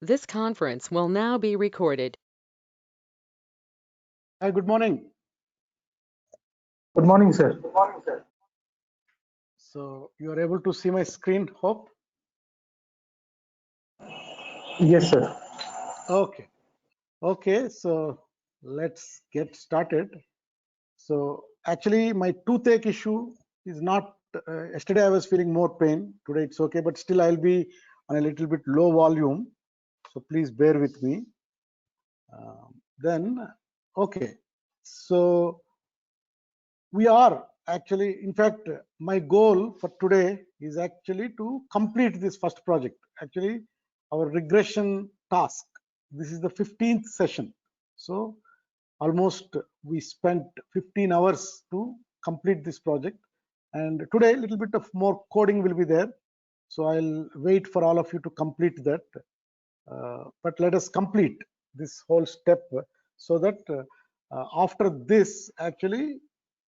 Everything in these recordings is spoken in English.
This conference will now be recorded. Hi, good morning. Good morning, sir. So you are able to see my screen, hope? Yes, sir. Okay. Okay, so let's get started. So actually my toothache issue is not, yesterday I was feeling more pain, today it's okay, but still I'll be on a little bit low volume. So please bear with me. Okay, so we are actually, in fact, my goal for today is actually to complete this first project. Actually, our regression task, this is the 15th session. So almost we spent 15 hours to complete this project. And today, a little bit of more coding will be there. So I'll wait for all of you to complete that. But let us complete this whole step so that after this, actually,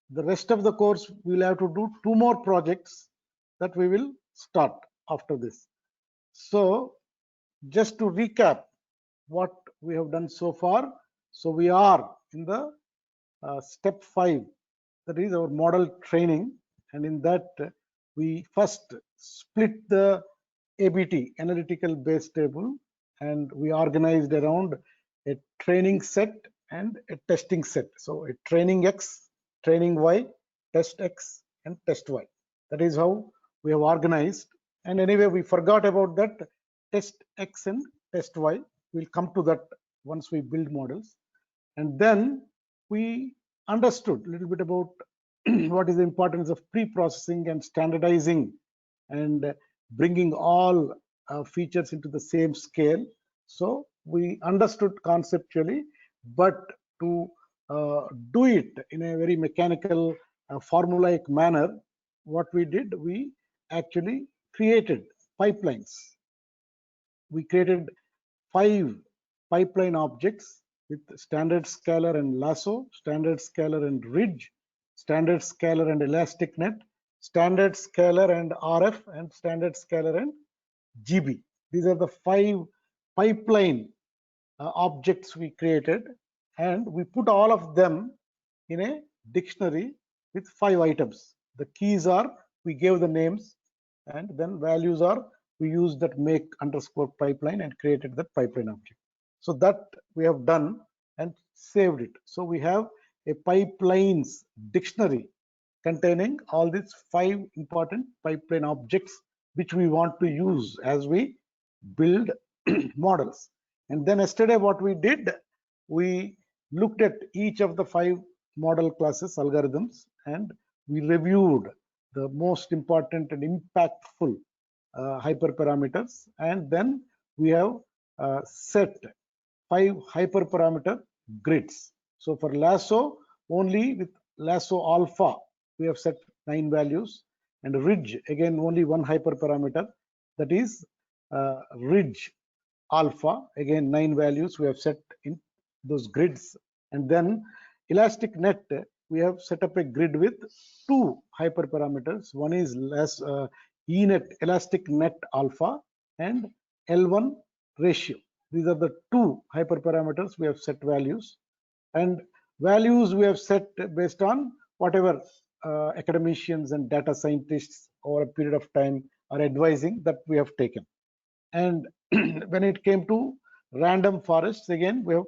the rest of the course we will have to do 2 more projects that we will start after this. So just to recap what we have done so far. So we are in the step 5, that is our model training, and in that we first split the ABT, analytical base table, and we organized around a training set and a testing set. So a training X, training Y, test X, and test Y. That is how we have organized. And anyway, we forgot about that test X and test Y. We'll come to that once we build models. And then we understood a little bit about what is the importance of pre-processing and standardizing and bringing all features into the same scale. So we understood conceptually, but to do it in a very mechanical, formulaic manner, what we did, we actually created pipelines. We created 5 pipeline objects with standard scalar and lasso, standard scalar and ridge, standard scalar and elastic net, standard scalar and RF, and standard scalar and GB. These are the 5 pipeline objects we created, and we put all of them in a dictionary with 5 items. The keys are, we gave the names, and then values are, we used that make underscore pipeline and created that pipeline object. So that we have done and saved it. So we have a pipelines dictionary containing all these 5 important pipeline objects which we want to use as we build models. And then yesterday what we did, we looked at each of the 5 model classes algorithms, and we reviewed the most important and impactful hyperparameters, and then we have set 5 hyperparameter grids. So for lasso, only with lasso alpha we have set 9 values, and ridge again only one hyperparameter, that is ridge alpha, again 9 values we have set in those grids. And then elastic net, we have set up a grid with 2 hyperparameters. One is enet, elastic net alpha, and L1 ratio. These are the 2 hyperparameters we have set values, and values we have set based on whatever academicians and data scientists over a period of time are advising that we have taken. And when it came to random forests, again we have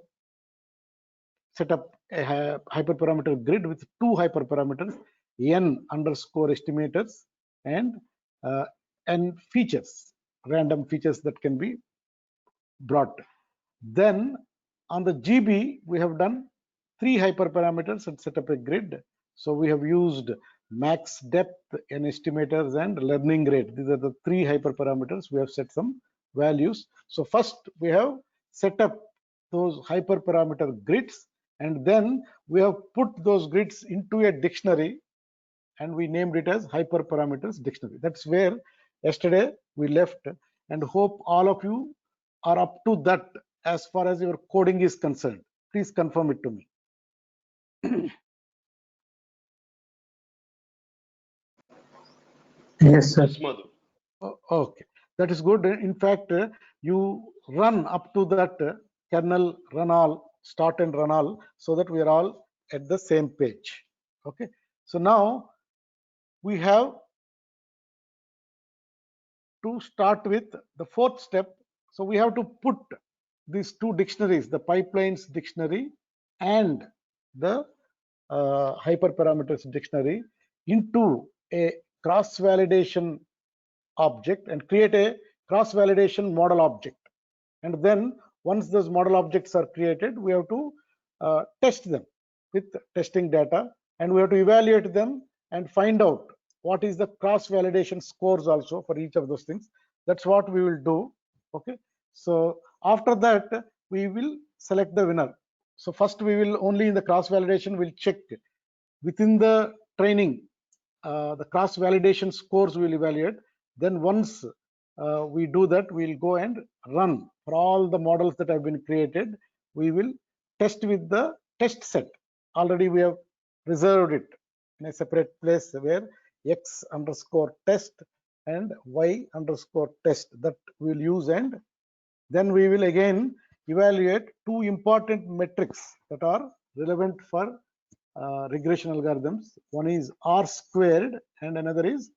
set up a hyperparameter grid with 2 hyperparameters, n underscore estimators and n features, random features that can be brought. Then on the GB, we have done 3 hyperparameters and set up a grid. So we have used max depth, n estimators, and learning rate. These are the 3 hyperparameters. We have set some values. So first we have set up those hyperparameter grids, and then we have put those grids into a dictionary, and we named it as hyperparameters dictionary. That's where yesterday we left, and hope all of you are up to that as far as your coding is concerned. Please confirm it to me. Yes, sir. Okay. That is good. In fact, you run up to that kernel run all, start and run all, so that we are all at the same page. Okay. So now we have to start with the fourth step. So we have to put these two dictionaries, the pipelines dictionary and the hyperparameters dictionary, into a cross validation object and create a cross validation model object. And then once those model objects are created, we have to test them with testing data, and we have to evaluate them and find out what is the cross validation scores also for each of those things. That's what we will do. Okay. So after that, we will select the winner. So first we will only in the cross validation will check within the training, the cross validation scores will evaluate. Then once we do that, we'll go and run for all the models that have been created. We will test with the test set. Already we have reserved it in a separate place where x underscore test and y underscore test that we'll use, and then we will again evaluate two important metrics that are relevant for regression algorithms. One is R squared and another is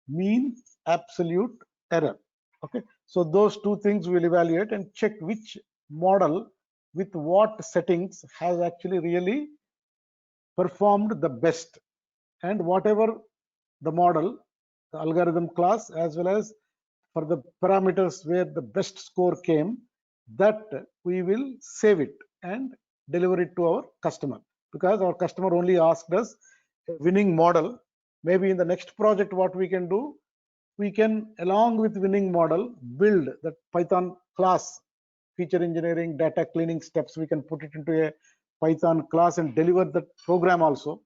mean absolute error. Okay, so those two things we'll evaluate and check which model with what settings has actually really performed the best, and whatever the model, the algorithm class, as well as for the parameters where the best score came, that we will save it and deliver it to our customer, because our customer only asked us a winning model. Maybe in the next project, what we can do, we can, along with winning model, build that Python class, feature engineering, data cleaning steps. We can put it into a Python class and deliver that program also.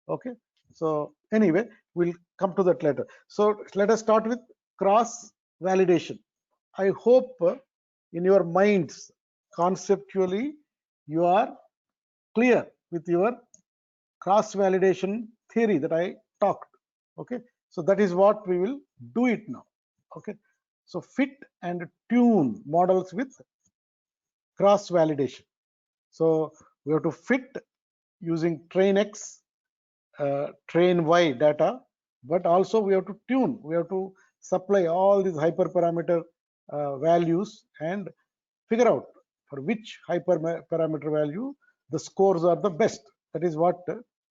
Okay. So anyway, we'll come to that later. So let us start with cross validation. I hope in your minds, conceptually, you are clear with your cross validation theory that I talked. Okay. So that is what we will do it now. Okay. So fit and tune models with cross validation. So we have to fit using train X, train Y data, but also we have to tune. We have to supply all these hyperparameter values and figure out for which hyperparameter value the scores are the best. That is what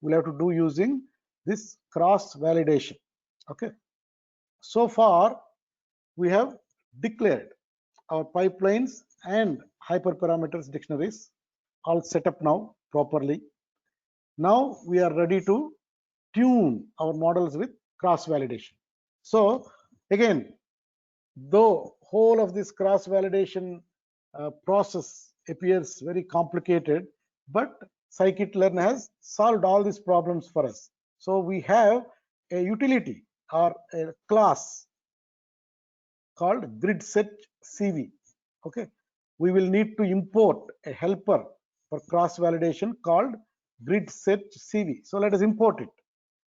we'll have to do using this cross validation. Okay. So far, we have declared our pipelines and hyperparameters dictionaries all set up now properly. Now we are ready to tune our models with cross validation. So again, though whole of this cross validation process appears very complicated, but scikit-learn has solved all these problems for us. So we have a utility or a class called gridsetcv. Okay, we will need to import a helper for cross validation called gridsetcv. So let us import it.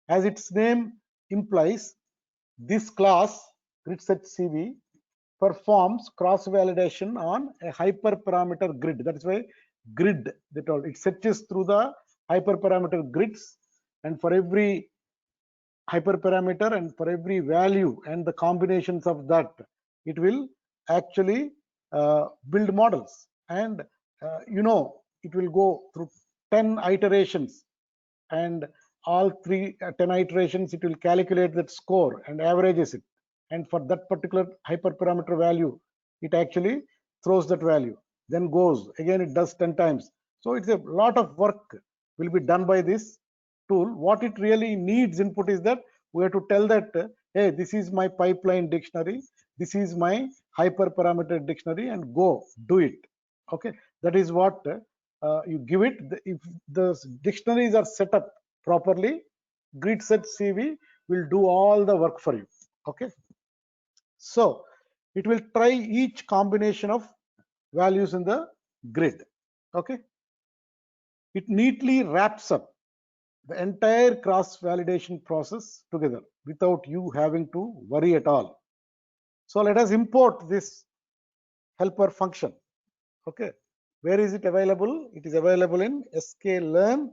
As its name implies, this class gridsetcv performs cross validation on a hyperparameter grid. That's why grid, it searches through the hyperparameter grids, and for every hyperparameter and for every value and the combinations of that, it will actually build models. And it will go through 10 iterations, and all 10 iterations, it will calculate that score and averages it. And for that particular hyperparameter value, it actually throws that value, then goes again, it does 10 times. So it's a lot of work will be done by this tool. What it really needs input is that we have to tell that, hey, this is my pipeline dictionary, this is my hyperparameter dictionary, and go do it. Okay, that is what you give it. If the dictionaries are set up properly, gridsetcv will do all the work for you. Okay, so it will try each combination of values in the grid. Okay, it neatly wraps up the entire cross validation process together without you having to worry at all. So let us import this helper function. Okay, where is it available? It is available in sklearn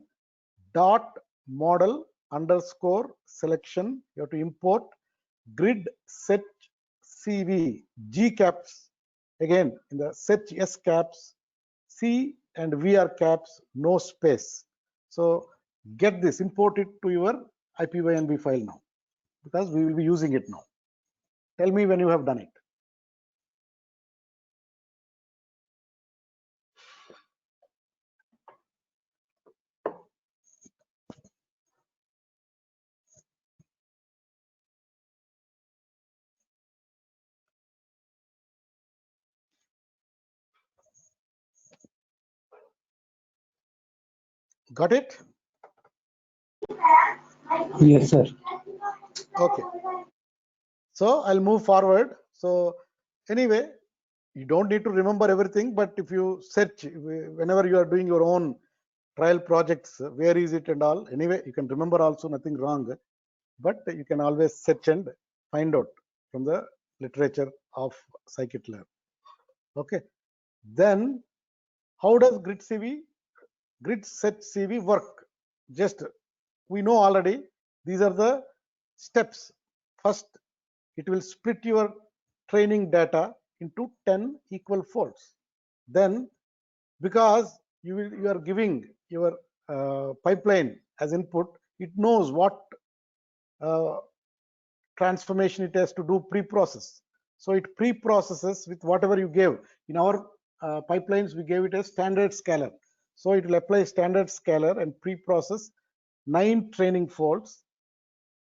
dot model underscore selection. You have to import grid set CV G caps, again in the set S caps, C and VR caps, no space. So get this, import it to your IPYNB file now, because we will be using it now. Tell me when you have done it. Got it? Yes, sir. Okay. So I'll move forward. So anyway, you don't need to remember everything, but if you search, whenever you are doing your own trial projects, where is it and all, anyway, you can remember also, nothing wrong, but you can always search and find out from the literature of scikit-learn. Okay. Then how does grid set CV work? Just, we know already, these are the steps. First, it will split your training data into 10 equal folds. Then, because you are giving your pipeline as input, it knows what transformation it has to do pre-process. So it pre-processes with whatever you gave. In our pipelines, we gave it a standard scalar. So it will apply standard scalar and pre-process 9 training folds,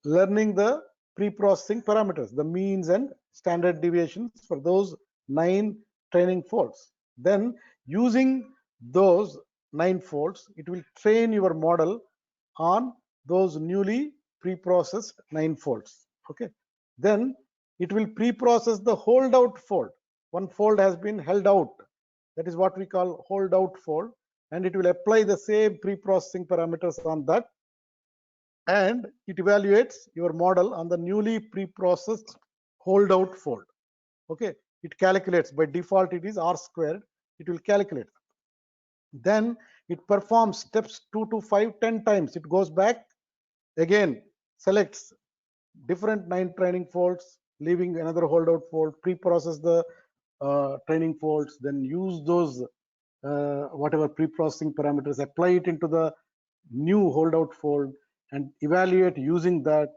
learning the pre-processing parameters, the means and standard deviations for those 9 training folds. Then using those 9 folds, it will train your model on those newly pre-processed 9 folds. Okay. Then it will pre-process the holdout fold. One fold has been held out. That is what we call holdout fold. And it will apply the same pre-processing parameters on that. And it evaluates your model on the newly pre-processed holdout fold. Okay. It calculates, by default it is R squared. It will calculate. Then it performs steps 2 to 5 10 times. It goes back again, selects different 9 training folds, leaving another holdout fold, pre-process the training folds, then use those whatever pre-processing parameters, apply it into the new holdout fold and evaluate using that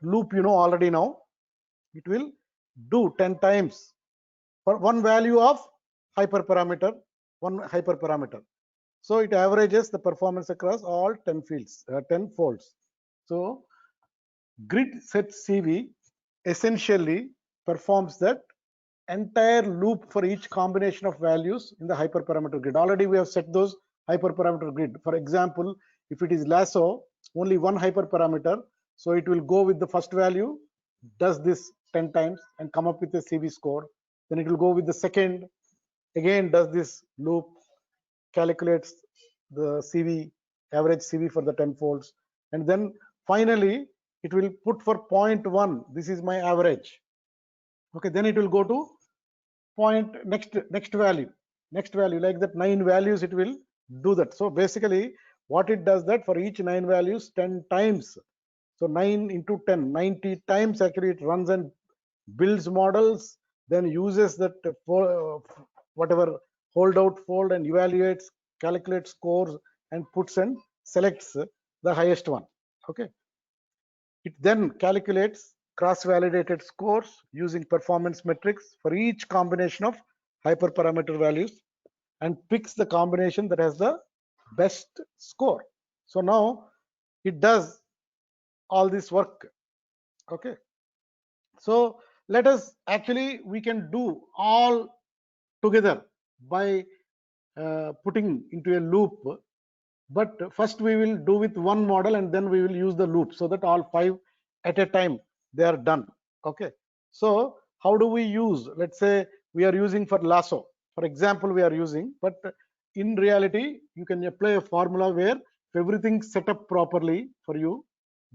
loop, you know already now. It will do 10 times for one value of hyperparameter, one hyperparameter. So it averages the performance across all 10 fields, 10 folds. So grid set CV essentially performs that entire loop for each combination of values in the hyperparameter grid. Already we have set those hyperparameter grid. For example, if it is lasso, only one hyperparameter, so it will go with the first value, does this 10 times and come up with a CV score. Then it will go with the second, again does this loop, calculates the CV, average CV for the 10 folds, and then finally it will put for 0.1, this is my average. Okay, then it will go to next value, like that 9 values it will do that. So basically what it does, that for each 9 values 10 times, so 9 into 10, 90 times actually it runs and builds models, then uses that whatever holdout fold and evaluates, calculates scores and puts and selects the highest one. Okay, it then calculates cross-validated scores using performance metrics for each combination of hyperparameter values and picks the combination that has the best score. So now it does all this work. Okay, so let us actually, we can do all together by putting into a loop, but first we will do with one model and then we will use the loop, so that all 5 at a time they are done. Okay, so how do we use, let's say we are using for lasso, for example we are using, but in reality you can apply a formula where if everything set up properly for you,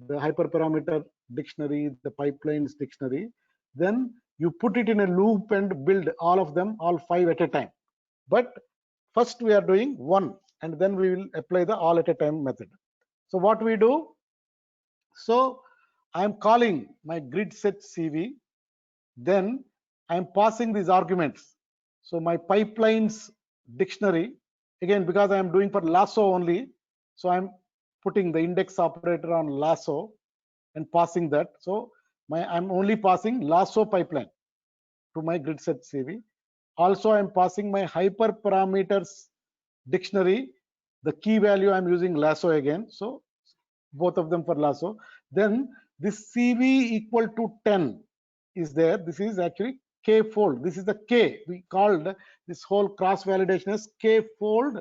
the hyperparameter dictionary, the pipelines dictionary, then you put it in a loop and build all of them, all 5 at a time. But first we are doing one, and then we will apply the all at a time method. So what we do, so I am calling my grid set CV, then I am passing these arguments. So my pipelines dictionary, again, because I am doing for lasso only, so I'm putting the index operator on lasso and passing that. So I'm only passing lasso pipeline to my grid set CV. Also, I'm passing my hyperparameters dictionary. The key value I'm using lasso again. So both of them for lasso. Then this CV equal to 10 is there. This is actually K fold. This is the K. We called this whole cross validation as K fold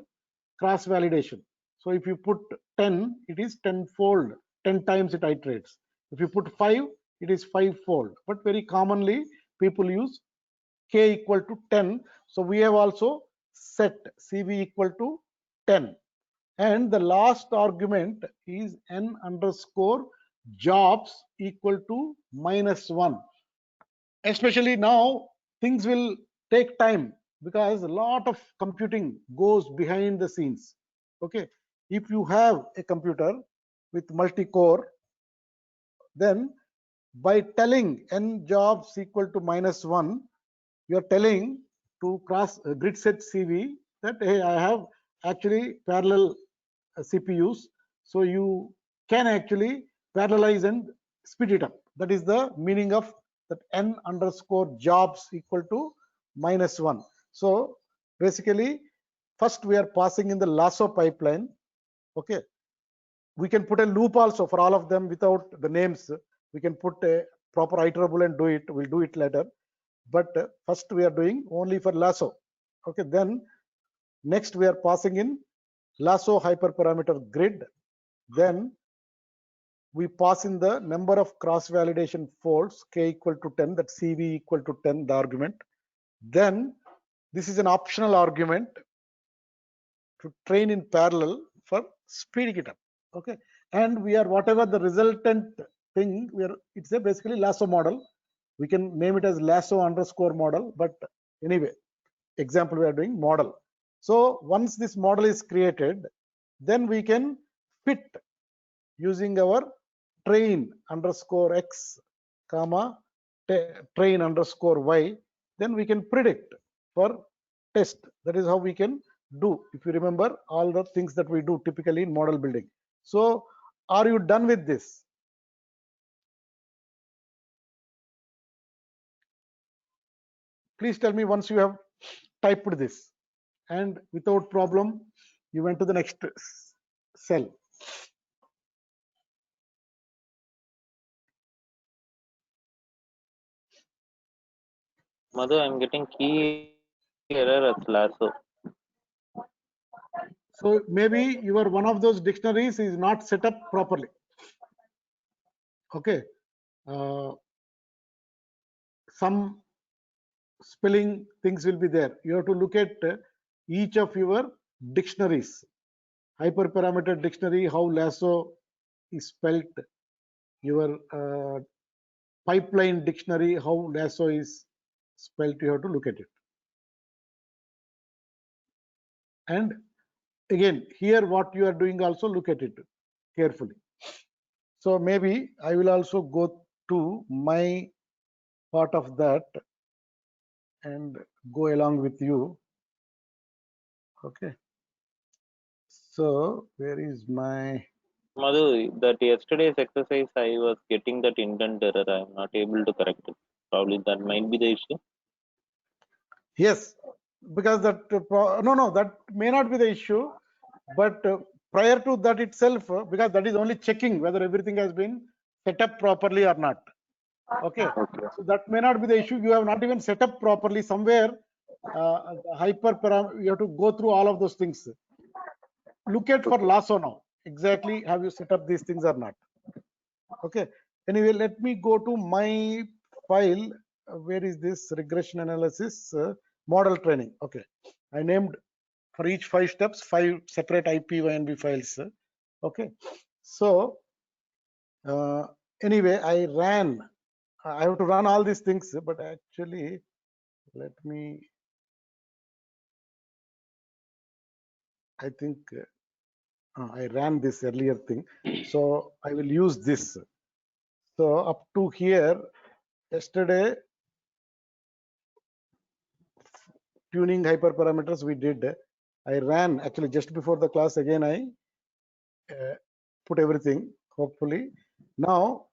cross validation. So if you put 10, it is 10 fold, 10 times it iterates. If you put 5, it is 5 fold. But very commonly people use K equal to 10. So we have also set CV equal to 10. And the last argument is n underscore jobs equal to -1. Especially now, things will take time because a lot of computing goes behind the scenes. Okay, if you have a computer with multi-core, then by telling n jobs equal to -1, you are telling to grid set CV that, hey, I have actually parallel CPUs, so you can actually parallelize and speed it up. That is the meaning of that n underscore jobs equal to -1. So basically, first we are passing in the lasso pipeline. Okay, we can put a loop also for all of them without the names. We can put a proper iterable and do it. We'll do it later. But first we are doing only for lasso. Okay, then next we are passing in lasso hyperparameter grid. Then we pass in the number of cross validation folds, K equal to 10, that CV equal to 10, the argument. Then this is an optional argument to train in parallel for speeding it up. Okay, and we are, whatever the resultant thing, it's a basically lasso model. We can name it as lasso underscore model, but anyway, example we are doing model. So once this model is created, then we can fit using our train underscore x comma train underscore y. Then we can predict for test. That is how we can do, if you remember, all the things that we do typically in model building. So are you done with this? Please tell me once you have typed this and without problem you went to the next cell. Madhu, I'm getting key error at lasso. So maybe your one of those dictionaries is not set up properly. Okay, some spelling things will be there. You have to look at each of your dictionaries. Hyperparameter dictionary, how lasso is spelt. Your pipeline dictionary, how lasso is spelt. You have to look at it. And again, here what you are doing also, look at it carefully. So maybe I will also go to my part of that and go along with you. Okay, so where is my Madhu, that yesterday's exercise I was getting that indent error. I'm not able to correct it. Probably that might be the issue. yes, because that no, that may not be the issue, but prior to that itself, because that is only checking whether everything has been set up properly or not. Okay, so that may not be the issue. You have not even set up properly somewhere. You have to go through all of those things. Look at for lasso now. Exactly, have you set up these things or not? Okay. Anyway, let me go to my file. Where is this regression analysis model training? Okay, I named for each 5 steps 5 separate IPYNB files. Okay, so anyway, I ran I have to run all these things, but actually, let me, I think I ran this earlier thing. So I will use this. So up to here, yesterday, tuning hyperparameters we did. I ran actually just before the class again. I put everything, hopefully. Now,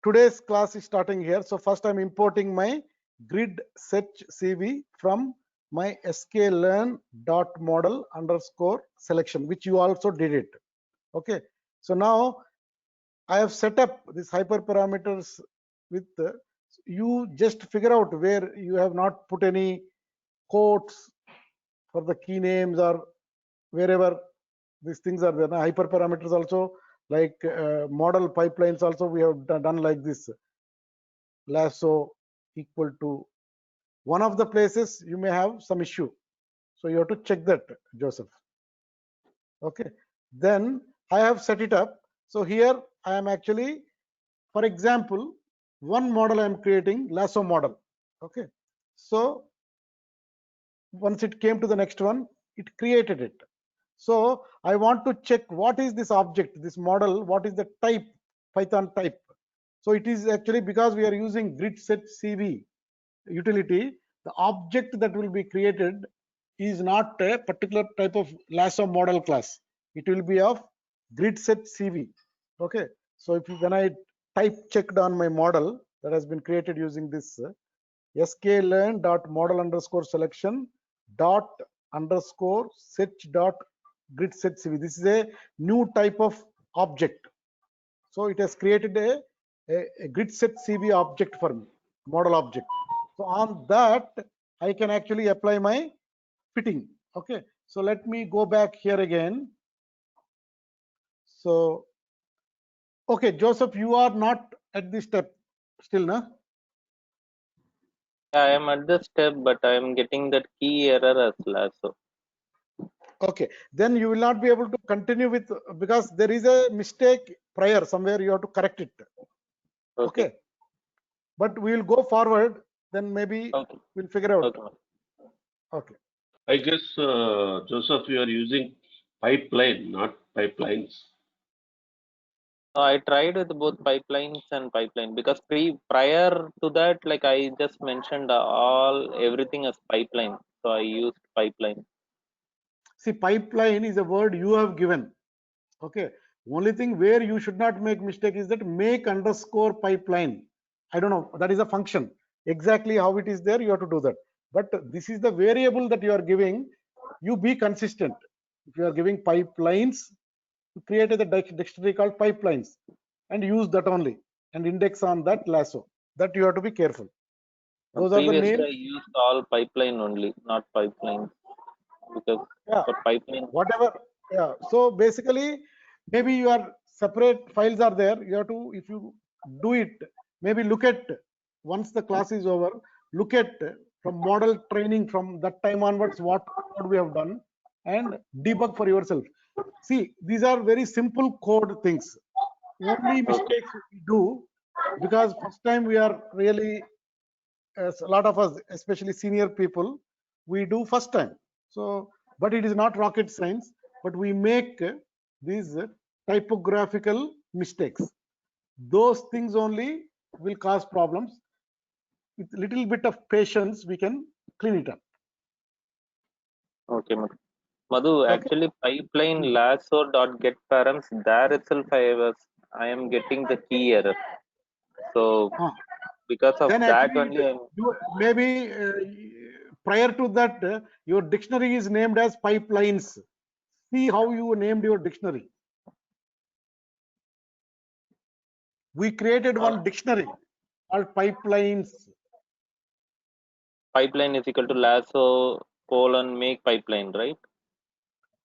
today's class is starting here. So first I'm importing my grid search CV from my sklearn.model underscore selection, which you also did it. Okay. So now I have set up these hyperparameters with you just figure out where you have not put any quotes for the key names or wherever these things are there. Hyperparameters also, like model pipelines also, we have done like this. Lasso equal to one of the places you may have some issue. So you have to check that, Joseph. Okay. Then I have set it up. So here I am actually, for example, one model I am creating, lasso model. Okay. So once it came to the next one, it created it. So I want to check what is this object, this model, what is the type, Python type. So it is actually, because we are using grid set CV utility, the object that will be created is not a particular type of lasso model class. It will be of grid set CV. Okay. So if when I type checked on my model that has been created using this sklearn.model underscore selection dot underscore search dot grid set CV. This is a new type of object. So it has created a grid set CV object for me, model object. So on that, I can actually apply my fitting. Okay. So let me go back here again. So, okay, Joseph, you are not at this step still, no? I am at the step, but I am getting that key error as lasso. Okay, then you will not be able to continue with, because there is a mistake prior somewhere, you have to correct it. Okay. But we will go forward, then maybe we'll figure out. Okay. I guess, Joseph, you are using pipeline, not pipelines. I tried with both pipelines and pipeline, because prior to that, like I just mentioned everything as pipeline. So I used pipeline. See, pipeline is a word you have given. Okay. Only thing where you should not make mistake is that make underscore pipeline. I don't know. That is a function. Exactly how it is there, you have to do that. But this is the variable that you are giving. You be consistent. If you are giving pipelines, create a dictionary called pipelines and use that only and index on that lasso. That you have to be careful. Those are the names. I used all pipeline only, not pipeline, because for pipeline, whatever. Yeah. So basically, maybe your separate files are there. You have to, if you do it, maybe look at, once the class is over, look at from model training from that time onwards what we have done and debug for yourself. See, these are very simple code things. Only mistakes we do, because first time we are really, as a lot of us, especially senior people, we do first time. So, but it is not rocket science, but we make these typographical mistakes. Those things only will cause problems. With little bit of patience, we can clean it up. Okay, Madhu, actually pipeline lasso dot get params, there itself I am getting the key error. So because of then that actually, only, maybe prior to that, your dictionary is named as pipelines. See how you named your dictionary. We created one dictionary called pipelines. Pipeline is equal to lasso make pipeline, right?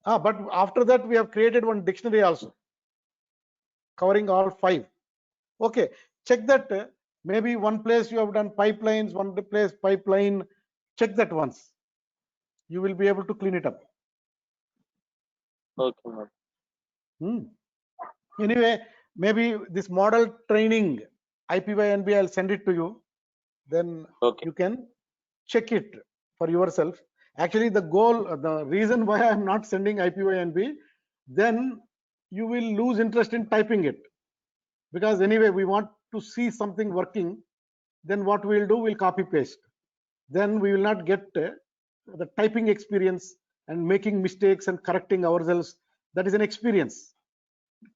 But after that, we have created one dictionary also, covering all 5. Okay, check that. Maybe one place you have done pipelines, one place pipeline. Check that once. You will be able to clean it up. Okay. Anyway, maybe this model training IPYNB, I'll send it to you. Then Okay. you can check it for yourself. Actually, the reason why I'm not sending IPYNB, then you will lose interest in typing it. Because anyway, we want to see something working. Then what we'll do, we'll copy paste. Then we will not get the typing experience and making mistakes and correcting ourselves. That is an experience.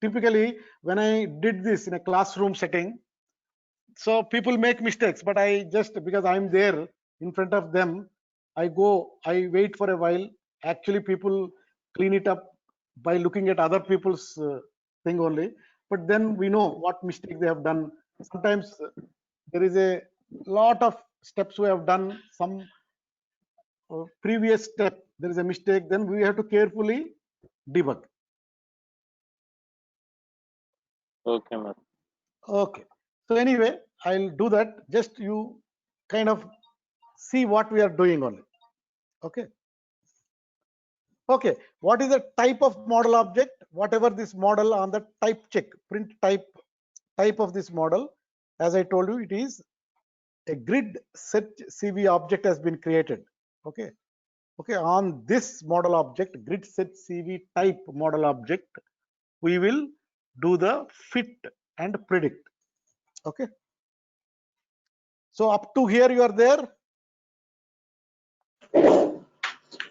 Typically, when I did this in a classroom setting, so people make mistakes, but I just, because I'm there in front of them, I wait for a while. Actually, people clean it up by looking at other people's thing only. But then we know what mistake they have done. Sometimes there is a lot of steps we have done, some previous step, there is a mistake, then we have to carefully debug. Okay, Madhu. Okay. So anyway, I'll do that. Just you kind of see what we are doing only. Okay. Okay. What is the type of model object? Whatever this model on the type check, print type of this model. As I told you, it is a grid set CV object has been created. Okay. Okay. On this model object, grid set CV type model object, we will do the fit and predict. Okay. So up to here you are there.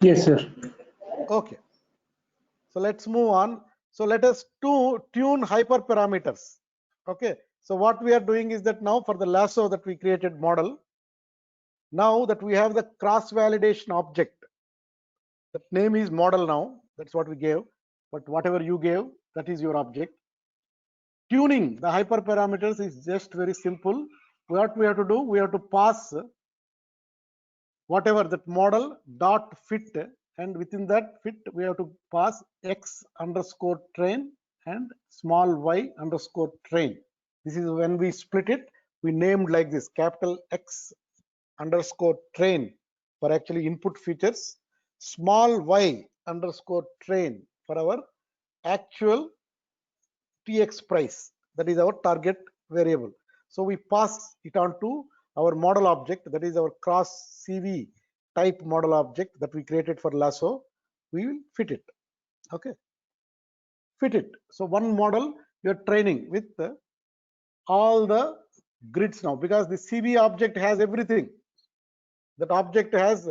Yes, sir. Okay. So let's move on. So let us tune hyperparameters. Okay. So what we are doing is that now for the lasso that we created model, now that we have the cross validation object, that name is model now. That's what we gave. But whatever you gave, that is your object. Tuning the hyperparameters is just very simple. What we have to do, we have to pass whatever that model dot fit, and within that fit we have to pass x underscore train and small y underscore train. This is when we split it, we named like this, capital X underscore train for actually input features, small y underscore train for our actual TX price, that is our target variable. So we pass it on to our model object, that is our cross CV type model object that we created for lasso. We will fit it. Okay, fit it. So one model you're training with all the grids now, because the CV object has everything. That object has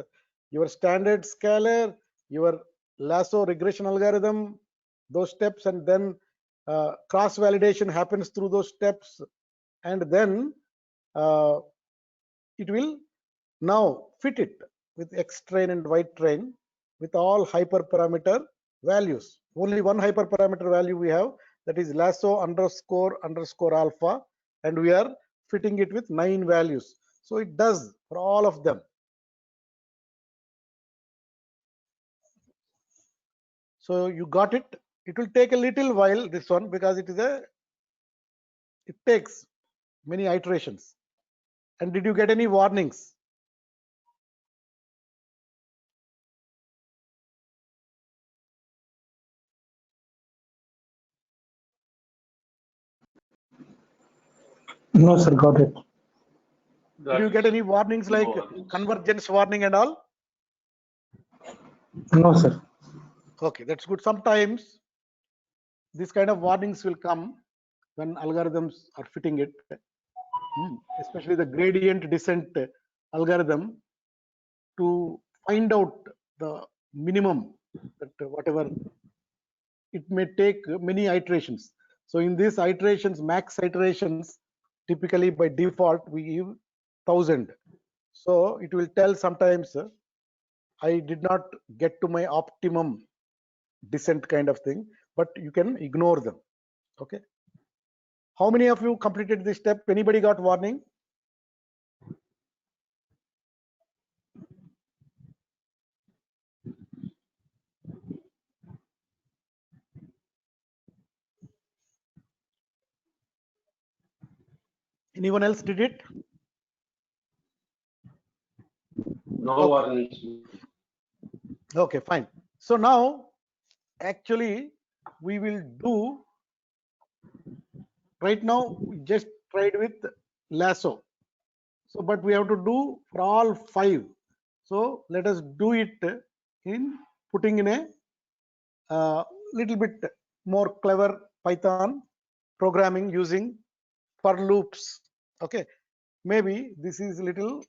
your standard scalar, your lasso regression algorithm, those steps, and then cross validation happens through those steps, and then it will now fit it with X train and Y train with all hyperparameter values. Only one hyperparameter value we have, that is lasso underscore underscore alpha, and we are fitting it with 9 values. So it does for all of them. So you got it. It will take a little while, this one, because it takes many iterations. And did you get any warnings? No, sir, got it. Did you get any warnings like convergence warning and all? No, sir. Okay, that's good. Sometimes this kind of warnings will come when algorithms are fitting it, especially the gradient descent algorithm, to find out the minimum, that whatever it may take many iterations. So in these iterations, max iterations, typically by default we give 1000. So it will tell sometimes I did not get to my optimum descent kind of thing, but you can ignore them. Okay. How many of you completed this step? Anybody got warning? Anyone else did it? No warnings. Okay, fine. So now actually we will do, right now we just tried with lasso. So, but we have to do for all 5. So let us do it in putting in a little bit more clever Python programming using for loops. Okay, maybe this is little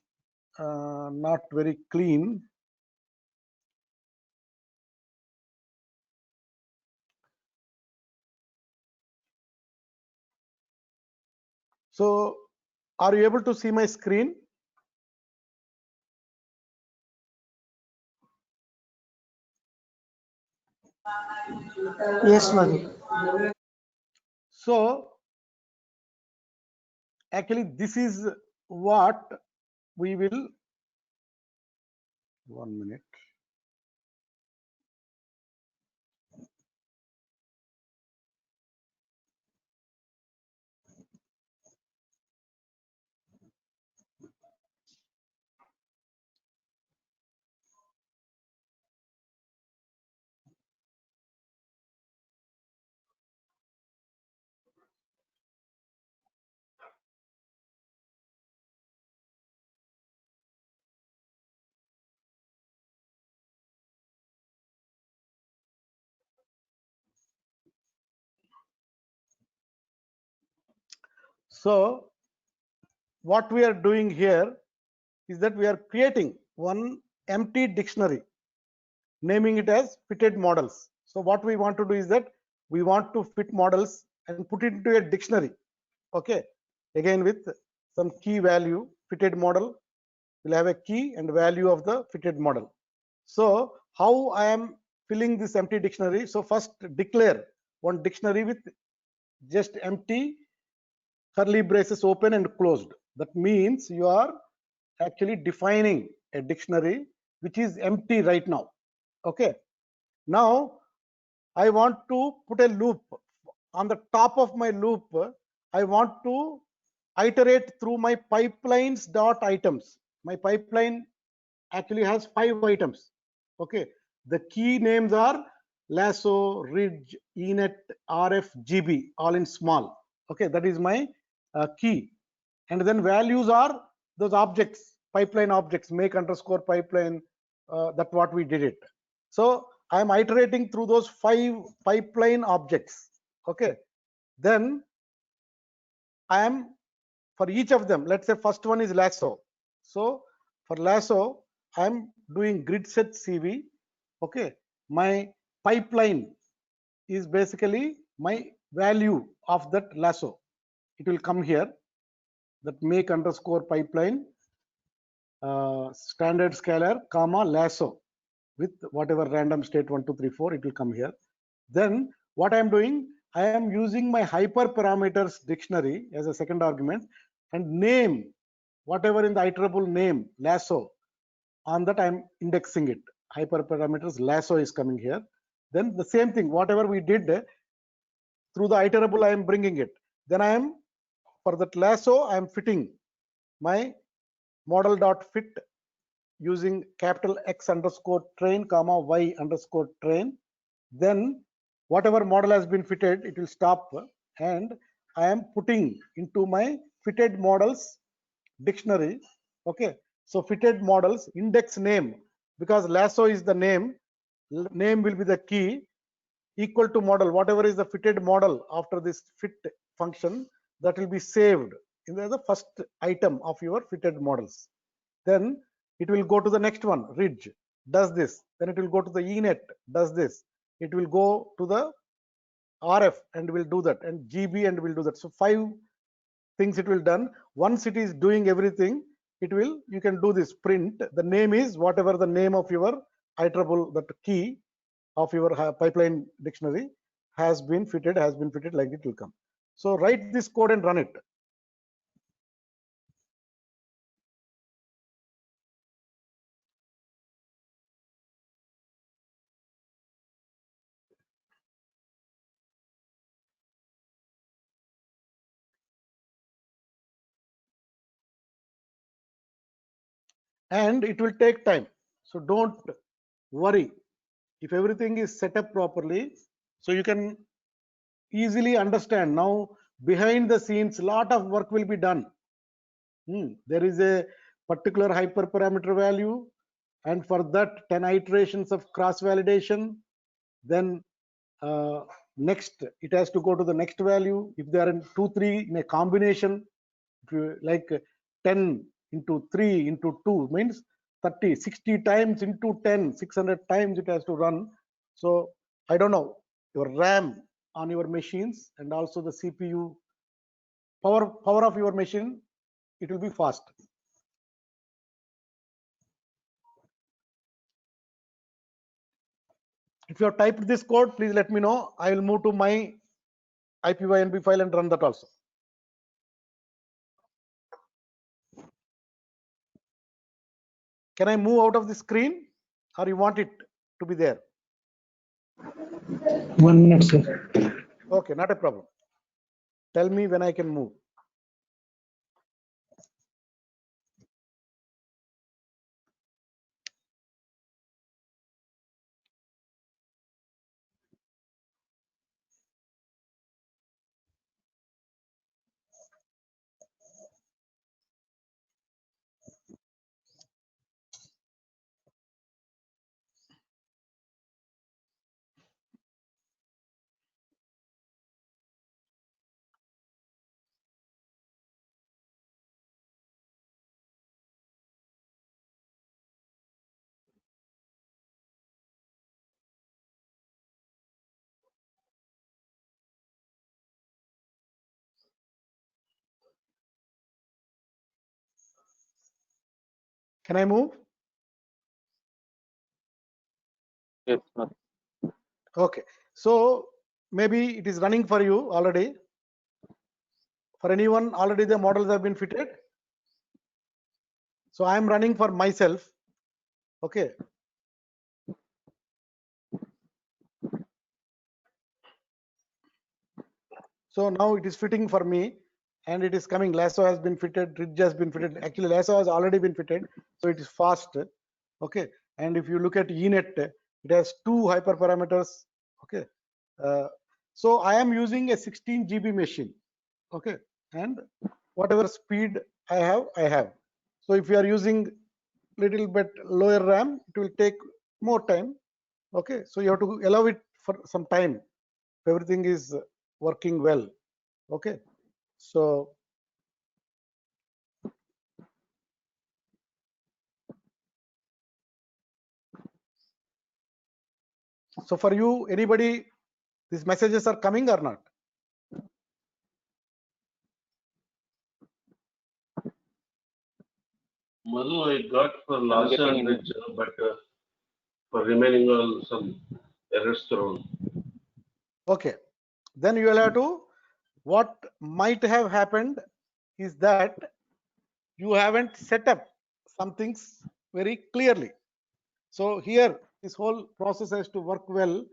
not very clean. So are you able to see my screen? Yes, Madhu. So actually this is what we will, 1 minute. So what we are doing here is that we are creating one empty dictionary, naming it as fitted models. So what we want to do is that we want to fit models and put it into a dictionary. Okay, again with some key value. Fitted model will have a key and value of the fitted model. So how I am filling this empty dictionary? So first declare one dictionary with just empty curly braces open and closed. That means you are actually defining a dictionary which is empty right now. Okay, now I want to put a loop. On the top of my loop, I want to iterate through my pipelines dot items. My pipeline actually has 5 items. Okay, the key names are lasso, ridge, enet, rf, gb, all in small. Okay, that is my key. And then values are those objects, pipeline objects, make underscore pipeline. That's what we did it. So I am iterating through those 5 pipeline objects. Okay, then I am, for each of them, let's say first one is lasso. So for lasso, I'm doing grid set CV. Okay, my pipeline is basically my value of that lasso. It will come here, that make underscore pipeline standard scalar comma lasso with whatever random state 1 2 3 4. It will come here. Then what I am doing, I am using my hyperparameters dictionary as a second argument and name whatever in the iterable name lasso. On that I am indexing it. Hyperparameters lasso is coming here. Then the same thing, whatever we did through the iterable, I am bringing it. Then I am, for that lasso, I am fitting my model dot fit using capital X underscore train comma Y underscore train. Then whatever model has been fitted, it will stop, and I am putting into my fitted models dictionary. Okay, so fitted models index name, because lasso is the name, name will be the key, equal to model, whatever is the fitted model after this fit function, that will be saved in the first item of your fitted models. Then it will go to the next one, ridge does this, then it will go to the enet does this, it will go to the rf and will do that, and gb and will do that. So 5 things it will done. Once it is doing everything, it will, you can do this print, the name is whatever the name of your iterable, that key of your pipeline dictionary has been fitted, like it will come. So write this code and run it. And it will take time, so don't worry. If everything is set up properly, so you can easily understand. Now behind the scenes, lot of work will be done. There is a particular hyperparameter value, and for that 10 iterations of cross validation. Then next it has to go to the next value. If they are in 2 3 in a combination, if you like 10 into 3 into 2 means 30, 60 times into 10, 600 times it has to run. So I don't know, your RAM on your machines and also the CPU power of your machine, it will be fast. If you have typed this code, please let me know. I will move to my IPYNB file and run that also. Can I move out of the screen, or you want it to be there? 1 minute, sir. Okay, not a problem. Tell me when I can move. Can I move? Yes, Madhu. Okay, so maybe it is running for you already. For anyone, already the models have been fitted. So I am running for myself. Okay. So now it is fitting for me, and it is coming. Lasso has been fitted, Ridge has been fitted. Actually, Lasso has already been fitted, so it is fast. Okay. And if you look at ENET, it has 2 hyperparameters. Okay. So I am using a 16 GB machine. Okay. And whatever speed I have. So if you are using little bit lower RAM, it will take more time. Okay. So you have to allow it for some time if everything is working well. Okay. So for you, anybody, these messages are coming or not? Madhu, I got for I'm Lhasa getting and in. Ridge, but for remaining all some errors thrown. Okay. Then you will have to, what might have happened is that you haven't set up some things very clearly. So here, this whole process has to work well.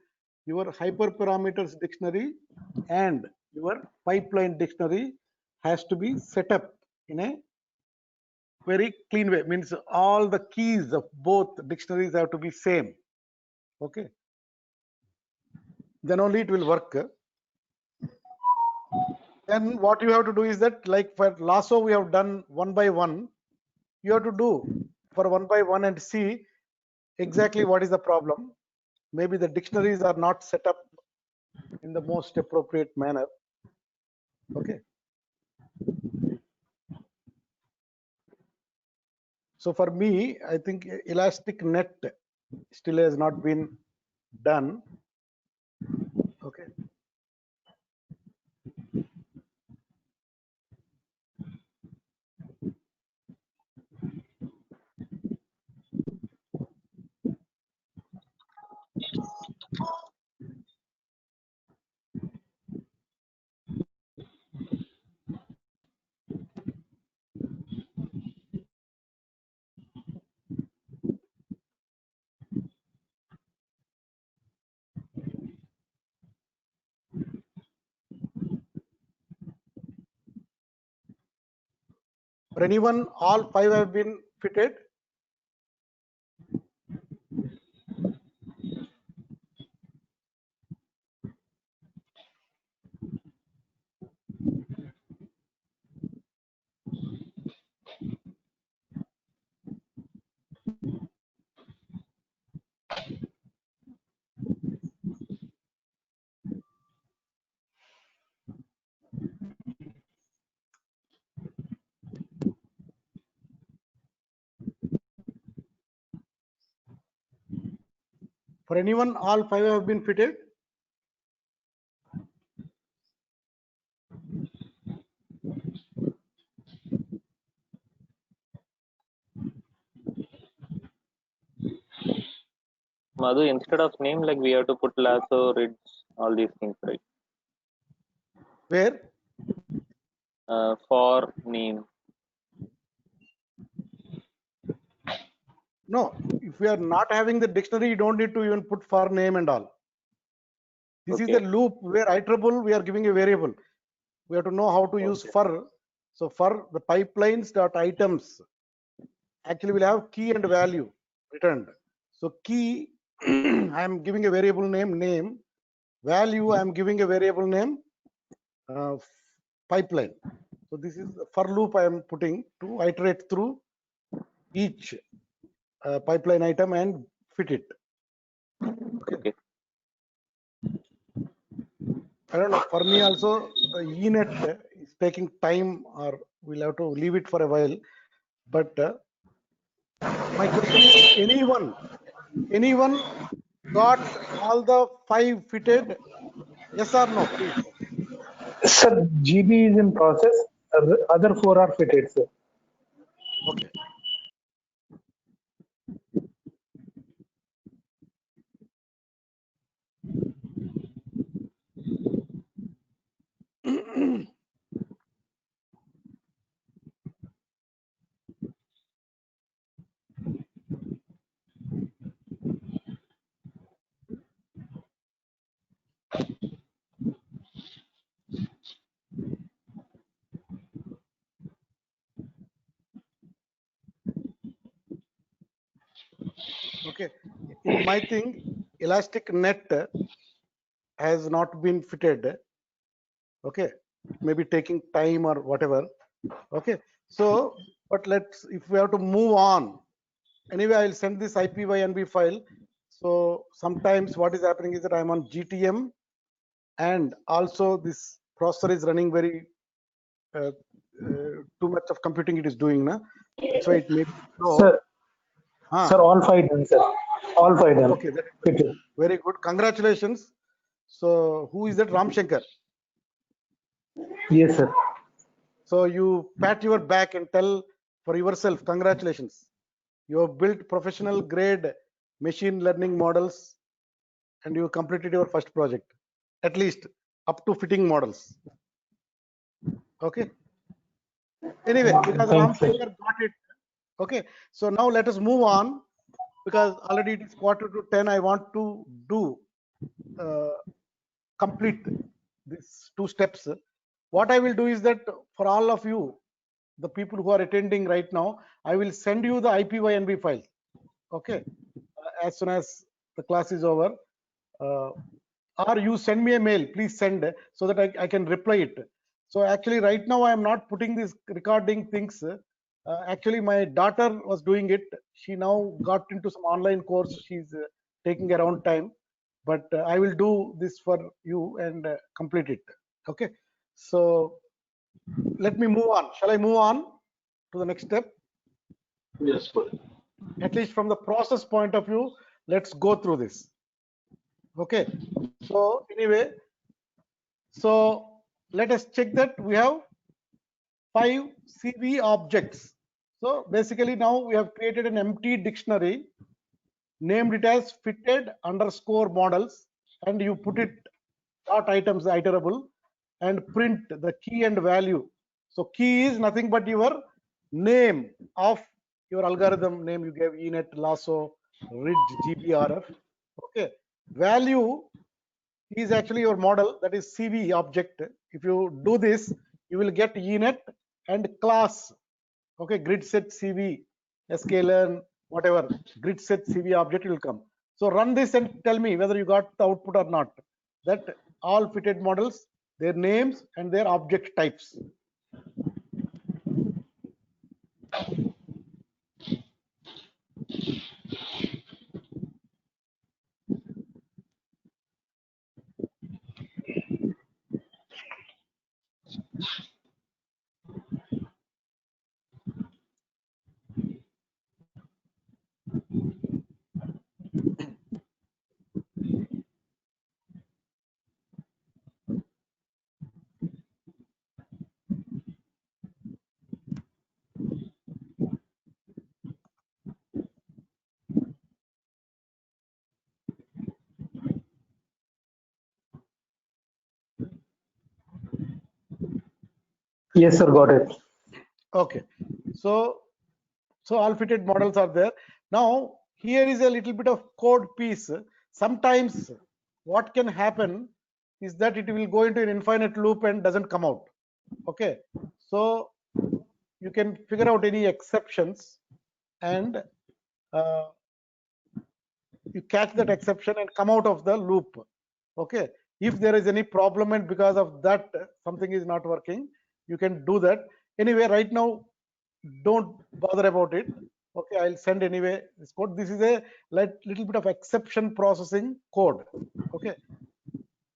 Your hyperparameters dictionary and your pipeline dictionary has to be set up in a very clean way. Means all the keys of both dictionaries have to be same. Okay. Then only it will work. Then what you have to do is that, like for Lasso, we have done 1 by 1. You have to do for 1 by 1 and see exactly what is the problem. Maybe the dictionaries are not set up in the most appropriate manner. Okay. So for me, I think Elastic Net still has not been done. Okay. For anyone, all 5 have been fitted. For anyone, all 5 have been fitted. Madhu, instead of name, like we have to put lasso, ridge, all these things, right? Where? For name. No, if we are not having the dictionary, you don't need to even put for name and all. This is the loop where iterable, we are giving a variable. We have to know how to use for. So for the pipelines dot items actually will have key and value returned. So key, I am giving a variable name. Value, I am giving a variable name pipeline. So this is the for loop I am putting to iterate through each pipeline item and fit it. Okay. I don't know. For me also, the ENet is taking time, or we'll have to leave it for a while. But my question is, anyone got all the 5 fitted? Yes or no, please? Sir, GB is in process. Other 4 are fitted, sir. Okay. Okay. In my thing, elastic net has not been fitted. Okay. Maybe taking time or whatever. Okay. So, but if we have to move on, anyway, I'll send this IPYNB file. So sometimes what is happening is that I'm on GTM, and also this processor is running very too much of computing it is doing. That's why it may be slow. Sir, sir, all 5 done, sir. All 5 done. Okay, Fitted. very good. Congratulations. So who is that? Ram Shankar. Yes, sir. So you pat your back and tell for yourself, congratulations. You have built professional grade machine learning models and you completed your first project, at least up to fitting models. Okay. Anyway, because Ram Shankar got it. Okay. So now let us move on, because already it is 9:45. I want to do complete these 2 steps. What I will do is that for all of you, the people who are attending right now, I will send you the IPYNB file. Okay. As soon as the class is over, or you send me a mail, please send, so that I can reply it. So actually right now I am not putting these recording things. Actually my daughter was doing it. She now got into some online course. She's taking her own time, but I will do this for you and complete it. Okay. So let me move on. Shall I move on to the next step? Yes, sir. At least from the process point of view, let's go through this. Okay. So anyway, so let us check that we have 5 CV objects. So basically now we have created an empty dictionary, named it as fitted underscore models, and you put it dot items iterable and print the key and value. So key is nothing but your name of your algorithm name. You gave ENet, Lasso, Ridge, GBRF. Okay. Value is actually your model, that is CV object. If you do this, you will get ENet and class. Okay, grid set CV, sklearn, whatever, grid set CV object will come. So run this and tell me whether you got the output or not. That all fitted models, their names and their object types. Yes, sir, got it. Okay. So all fitted models are there. Now here is a little bit of code piece. Sometimes what can happen is that it will go into an infinite loop and doesn't come out. Okay. So you can figure out any exceptions and you catch that exception and come out of the loop. Okay. If there is any problem and because of that something is not working, you can do that. Anyway, right now don't bother about it. Okay, I'll send anyway this code. This is a little bit of exception processing code. Okay,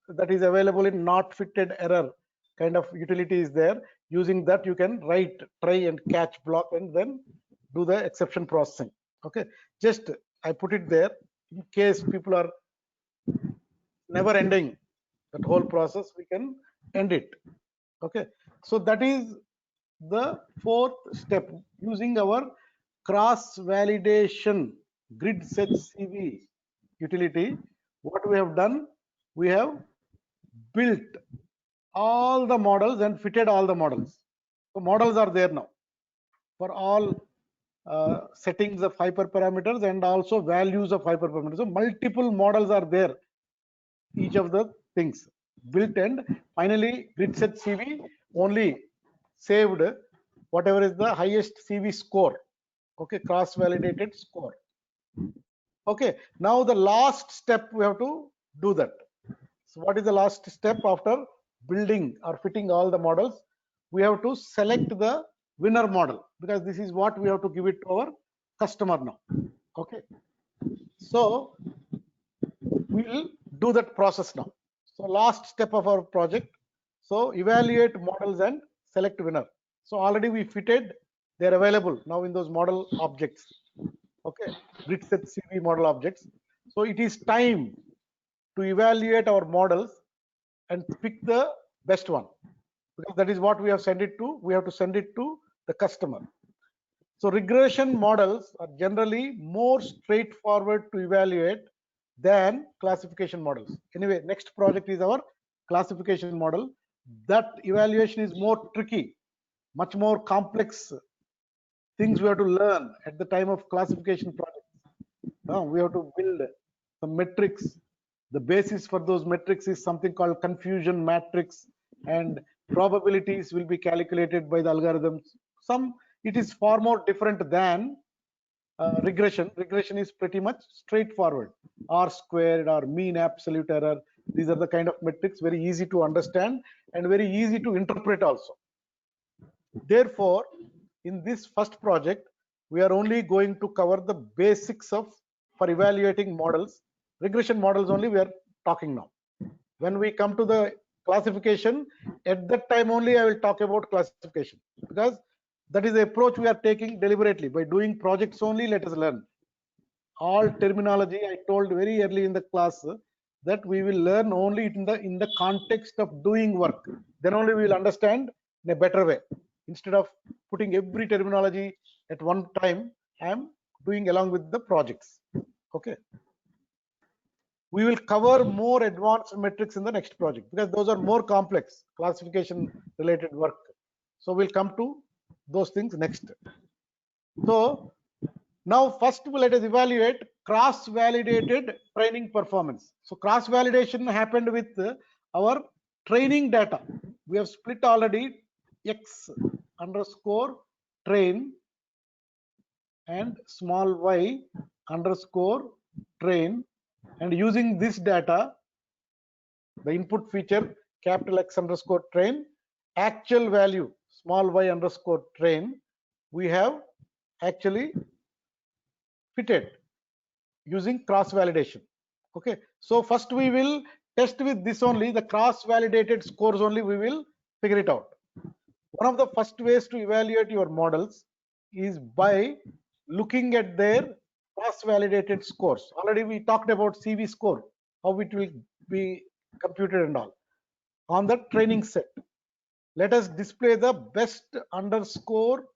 that is available in not fitted error kind of utility is there. Using that you can write try and catch block and then do the exception processing. Okay, just I put it there in case people are never ending that whole process, we can end it. Okay, so that is the fourth step, using our cross validation grid set CV utility. What we have done, we have built all the models and fitted all the models. So models are there now for all settings of hyperparameters and also values of hyperparameters. So multiple models are there, each of the things built, and finally grid set CV only saved whatever is the highest CV score. Okay, cross validated score. Okay, now the last step we have to do that. So what is the last step after building or fitting all the models? We have to select the winner model, because this is what we have to give it to our customer now. Okay, so we will do that process now. So last step of our project. So evaluate models and select winner. So already we fitted, they're available now in those model objects. Okay, grid set CV model objects. So it is time to evaluate our models and pick the best one, because that is what we have sent it to. We have to send it to the customer. So regression models are generally more straightforward to evaluate than classification models. Anyway, next project is our classification model. That evaluation is more tricky, much more complex things we have to learn at the time of classification projects. Now we have to build some metrics. The basis for those metrics is something called confusion matrix, and probabilities will be calculated by the algorithms. It is far more different than regression. Regression is pretty much straightforward. R squared or mean absolute error. These are the kind of metrics very easy to understand and very easy to interpret also. Therefore, in this first project, we are only going to cover the basics of for evaluating models. Regression models only we are talking now. When we come to the classification, at that time only I will talk about classification, because that is the approach we are taking deliberately. By doing projects only, let us learn. All terminology I told very early in the class that we will learn only in the context of doing work. Then only we will understand in a better way. Instead of putting every terminology at one time, I am doing along with the projects. Okay. We will cover more advanced metrics in the next project, because those are more complex classification related work. So we'll come to those things next. So now first let us evaluate cross validated training performance. So cross validation happened with our training data. We have split already x underscore train and small y underscore train, and using this data, the input feature capital X underscore train, actual value small y underscore train, we have actually fitted using cross validation. Okay, so first we will test with this only, the cross validated scores only we will figure it out. One of the first ways to evaluate your models is by looking at their cross validated scores. Already we talked about CV score, how it will be computed and all. On the training set, let us display the best underscore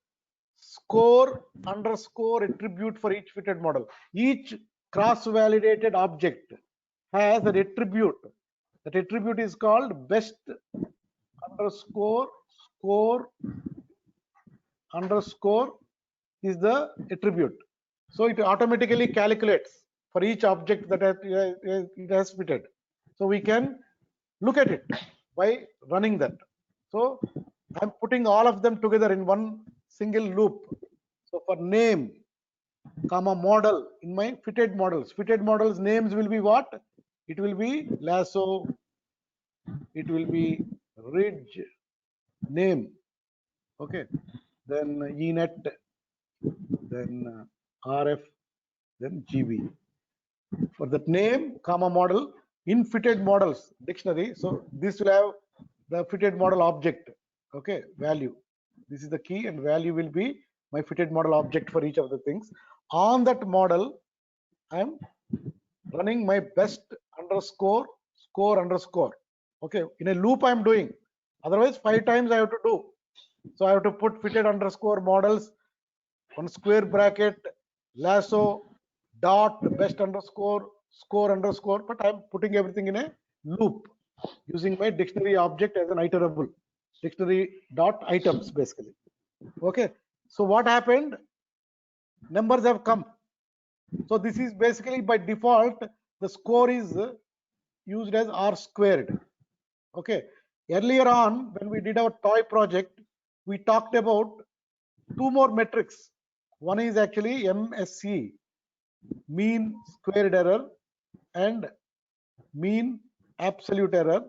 score underscore attribute for each fitted model. Each cross validated object has an attribute. That attribute is called best underscore score underscore is the attribute. So it automatically calculates for each object that it has fitted. So we can look at it by running that. So I'm putting all of them together in one single loop. So for name, comma model, in my fitted models names will be what? It will be lasso, it will be ridge, name, okay, then enet, then rf, then gb. For that name, comma model, in fitted models dictionary, so this will have the fitted model object, okay, value. This is the key, and value will be my fitted model object for each of the things. On that model, I am running my best underscore score underscore. Okay, in a loop I am doing. Otherwise, 5 times I have to do. So I have to put fitted underscore models, one square bracket, lasso, dot, best underscore, score underscore. But I'm putting everything in a loop using my dictionary object as an iterable. Dictionary dot items basically. Okay. So what happened? Numbers have come. So this is basically by default, the score is used as R squared. Okay. Earlier on, when we did our toy project, we talked about 2 more metrics. One is actually MSE, mean squared error, and mean absolute error.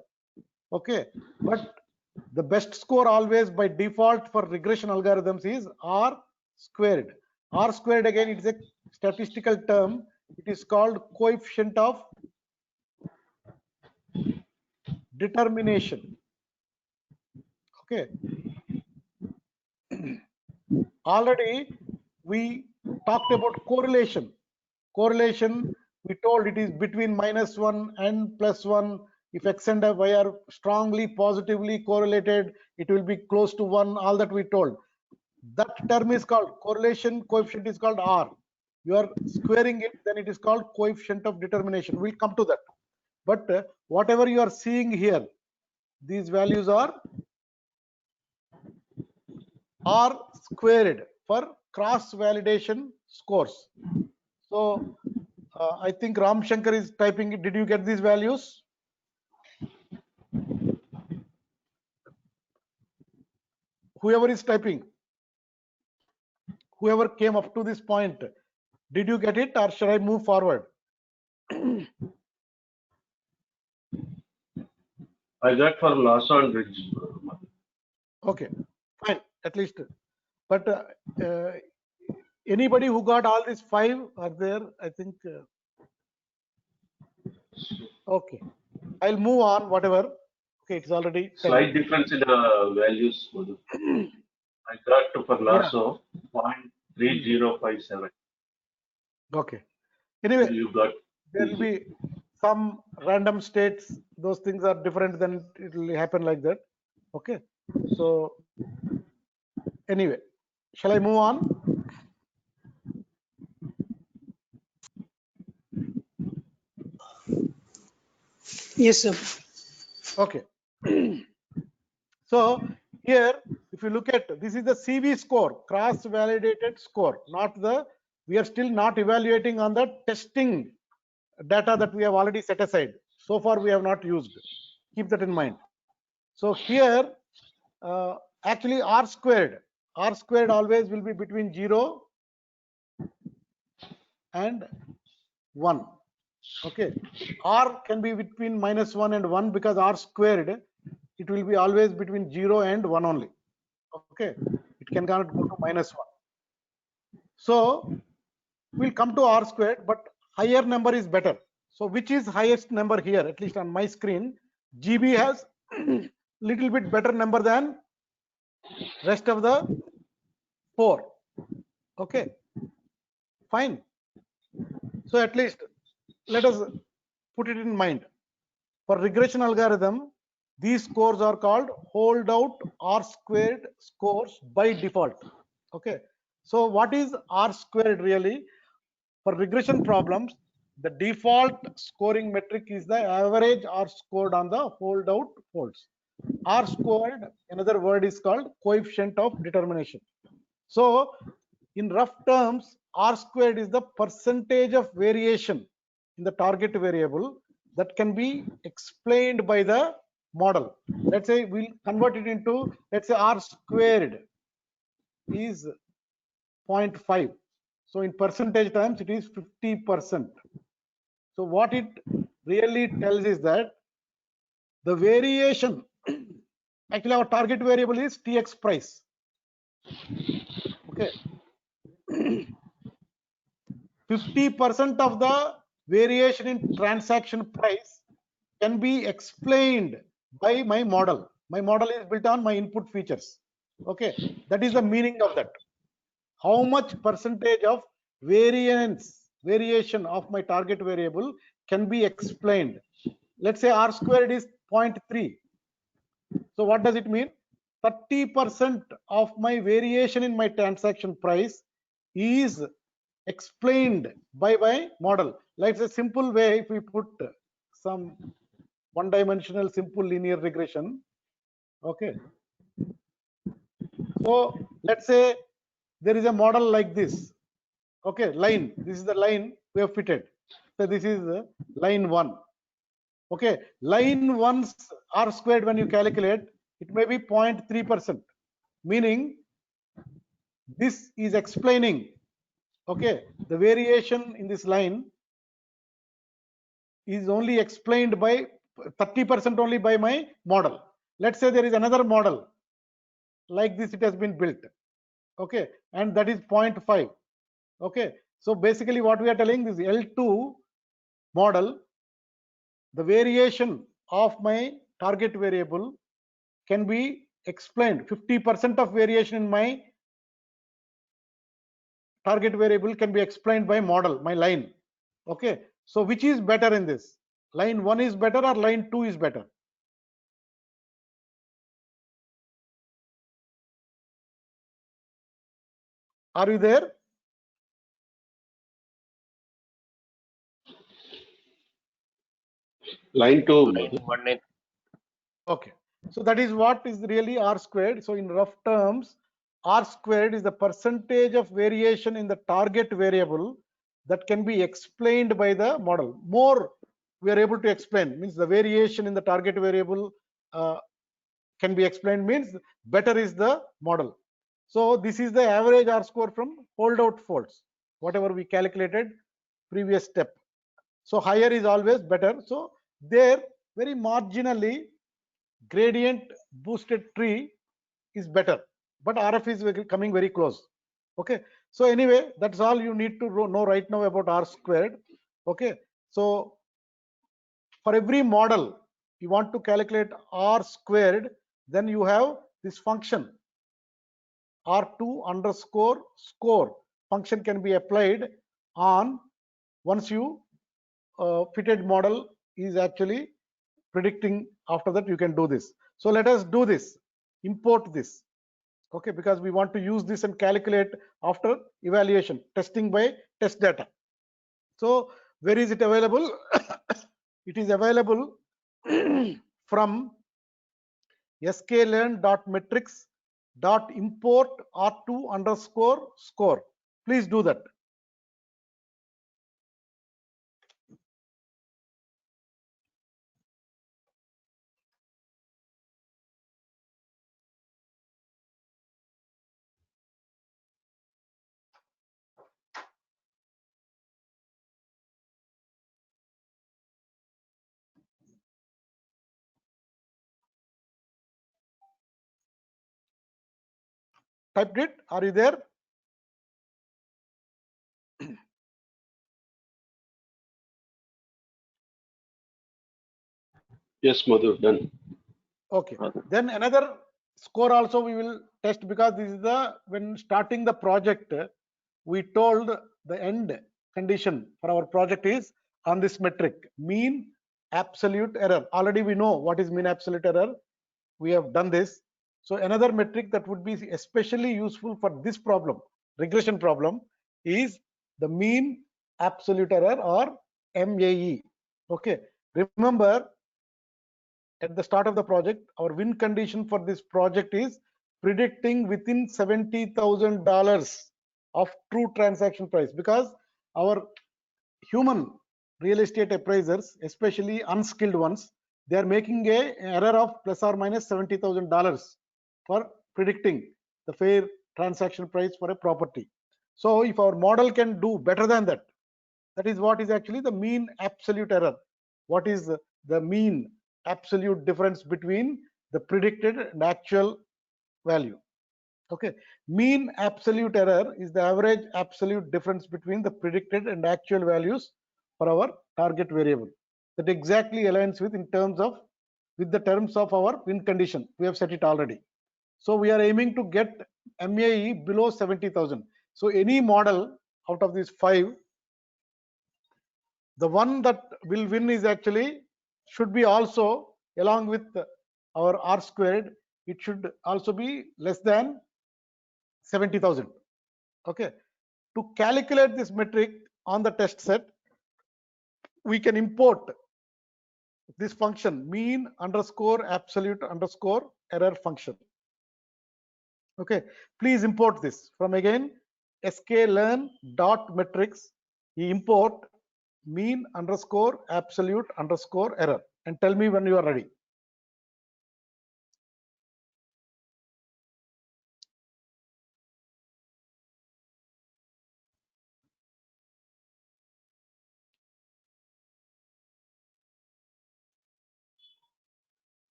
Okay. But the best score always by default for regression algorithms is R squared. R squared, again, it is a statistical term. It is called coefficient of determination. Okay. Already we talked about correlation. Correlation, we told it is between -1 and +1. If x and y are strongly positively correlated, it will be close to 1. All that we told. That term is called correlation. Coefficient is called R. You are squaring it, then it is called coefficient of determination. We'll come to that. But whatever you are seeing here, these values are R squared for cross validation scores. So I think Ram Shankar is typing it. Did you get these values? Whoever is typing, whoever came up to this point, did you get it, or should I move forward? I got for lasso and ridge. Okay, fine, at least. But anybody who got all these 5 are there, I think. Okay, I'll move on, whatever. Okay, it's already 10. Slight difference in the values. I got for lasso 0.3057. Okay. Anyway, You got there will be some random states. Those things are different, then it will happen like that. Okay. So anyway, shall I move on? Yes, sir. Okay. So here, if you look at, this is the CV score, cross validated score, not the, we are still not evaluating on the testing data that we have already set aside. So far we have not used. Keep that in mind. So here, actually R squared always will be between 0 and 1. Okay. R can be between -1 and 1, because R squared, it will be always between 0 and 1 only. Okay. It cannot go to -1. So we'll come to R squared, but higher number is better. So which is highest number here? At least on my screen, GB has little bit better number than rest of the 4. Okay, fine. So at least let us put it in mind. For regression algorithm, these scores are called holdout R squared scores by default. Okay. So what is R squared really? For regression problems, the default scoring metric is the average R scored on the holdout folds. R squared, another word is called coefficient of determination. So in rough terms, R squared is the percentage of variation in the target variable that can be explained by the model. Let's say we'll convert it into, let's say R squared is 0.5. So in percentage terms, it is 50%. So what it really tells is that the variation, actually our target variable is TX price. Okay. 50% of the variation in transaction price can be explained by my model. My model is built on my input features. Okay, that is the meaning of that. How much percentage of variation of my target variable can be explained? Let's say R squared is 0.3. So what does it mean? 30% of my variation in my transaction price is explained by my model. Like a simple way, if we put some one-dimensional simple linear regression, okay. So let's say there is a model like this, okay, line. This is the line we have fitted. So this is line 1. Okay, line 1's R squared, when you calculate, it may be 0.3%, meaning this is explaining, okay, the variation in this line is only explained by 30% only by my model. Let's say there is another model like this, it has been built, okay, and that is 0.5. okay. So basically what we are telling, this L2 model, the variation of my target variable can be explained. 50% of variation in my target variable can be explained by model, my line. Okay, so which is better in this? Line 1 is better or line 2 is better? Are you there? Line 2. Line 1 is Okay, so that is what is really R squared. So in rough terms, R squared is the percentage of variation in the target variable that can be explained by the model. More we are able to explain, means the variation in the target variable can be explained, means better is the model. So this is the average R score from holdout faults, whatever we calculated previous step. So higher is always better. So there very marginally gradient boosted tree is better, but RF is coming very close. Okay, so anyway, that's all you need to know right now about R squared. Okay, so for every model you want to calculate R squared, then you have this function R2 underscore score function can be applied on once you fitted model is actually predicting. After that you can do this. So let us do this, import this, okay, because we want to use this and calculate after evaluation, testing by test data. So where is it available? It is available from sklearn.metrics.import R2 underscore score. Please do that. Typed it. Are you there? Yes, Madhu, done. Okay, then another score also we will test, because this is the, when starting the project we told the end condition for our project is on this metric, mean absolute error. Already we know what is mean absolute error, we have done this. So another metric that would be especially useful for this problem, regression problem, is the mean absolute error, or MAE. Okay, remember at the start of the project, our win condition for this project is predicting within $70,000 of true transaction price, because our human real estate appraisers, especially unskilled ones, they are making a error of plus or minus $70,000 for predicting the fair transaction price for a property. So if our model can do better than that, that is what is actually the mean absolute error. What is the mean absolute difference between the predicted and actual value? Okay, mean absolute error is the average absolute difference between the predicted and actual values for our target variable. That exactly aligns with the terms of our win condition. We have set it already. So we are aiming to get MAE below 70,000. So any model out of these 5, the one that will win is actually should be also, along with our R squared, it should also be less than 70,000. Okay, to calculate this metric on the test set, we can import this function mean underscore absolute underscore error function. Okay, please import this from again sklearn dot metrics. You import mean underscore absolute underscore error and tell me when you are ready.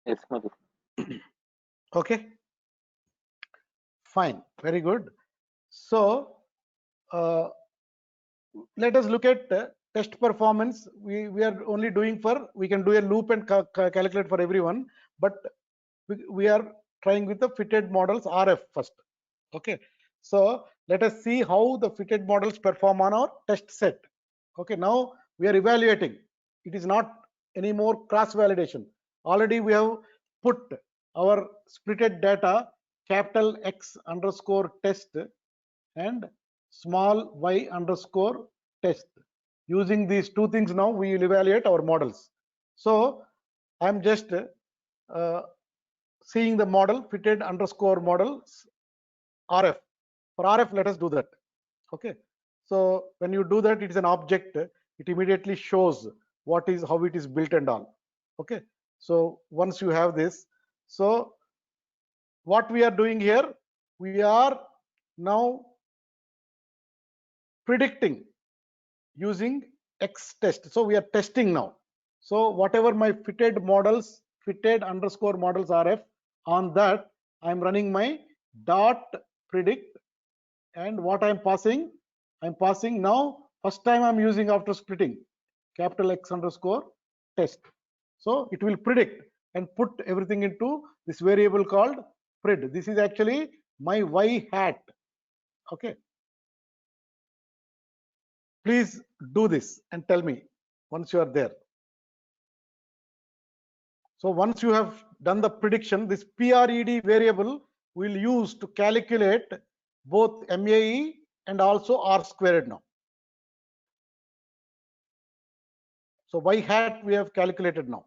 Yes, Madhu. Okay, fine, very good. So let us look at test performance. We are only doing for, we can do a loop and calculate for everyone, but we are trying with the fitted models RF first. Okay, so let us see how the fitted models perform on our test set. Okay, now we are evaluating. It is not any more cross validation. Already we have put our splitted data capital X underscore test and small y underscore test. Using these two things, now we will evaluate our models. So I'm just seeing the model fitted underscore models RF. For RF, let us do that. Okay, so when you do that, it is an object. It immediately shows what is, how it is built and all. Okay, so once you have this, so what we are doing here, we are now predicting using X test. So we are testing now. So whatever my fitted models, fitted underscore models RF, on that I'm running my dot predict, and what I'm passing now, first time I'm using after splitting capital X underscore test. So it will predict and put everything into this variable called pred. This is actually my y hat. Okay, please do this and tell me once you are there. So once you have done the prediction, this PRED variable will use to calculate both MAE and also R squared now. So y hat we have calculated now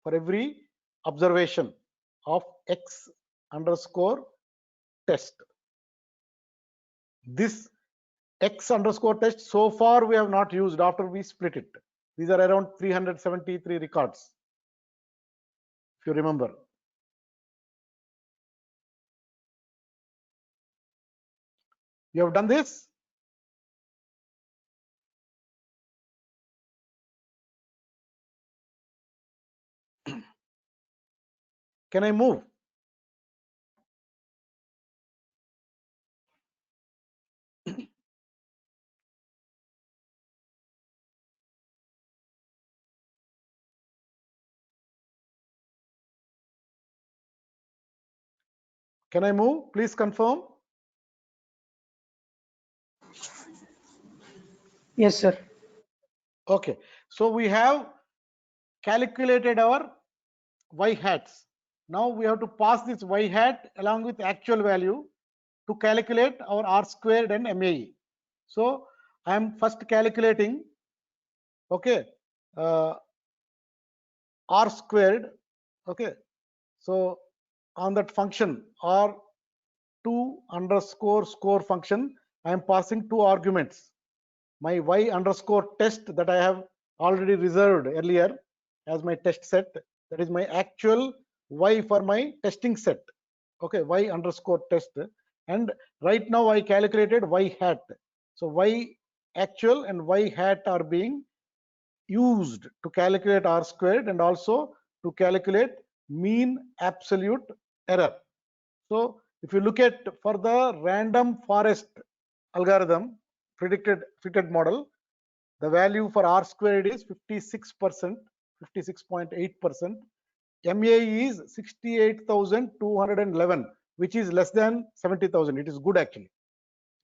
for every observation of X underscore test. This X underscore test so far we have not used after we split it. These are around 373 records, if you remember. You have done this? Can I move? Can I move? Please confirm. Yes, sir. Okay, so we have calculated our y hats. Now we have to pass this y hat along with actual value to calculate our R squared and MAE. So I am first calculating, okay, r squared, okay. So on that function r2 underscore score function, I am passing two arguments. My y underscore test that I have already reserved earlier as my test set, that is my actual y for my testing set, okay, y underscore test. And right now I calculated y hat. So y actual and y hat are being used to calculate r squared and also to calculate mean absolute error. So if you look at for the random forest algorithm fitted model, the value for r squared is 56%, 56.8%. MAE is 68,211, which is less than 70,000. It is good actually.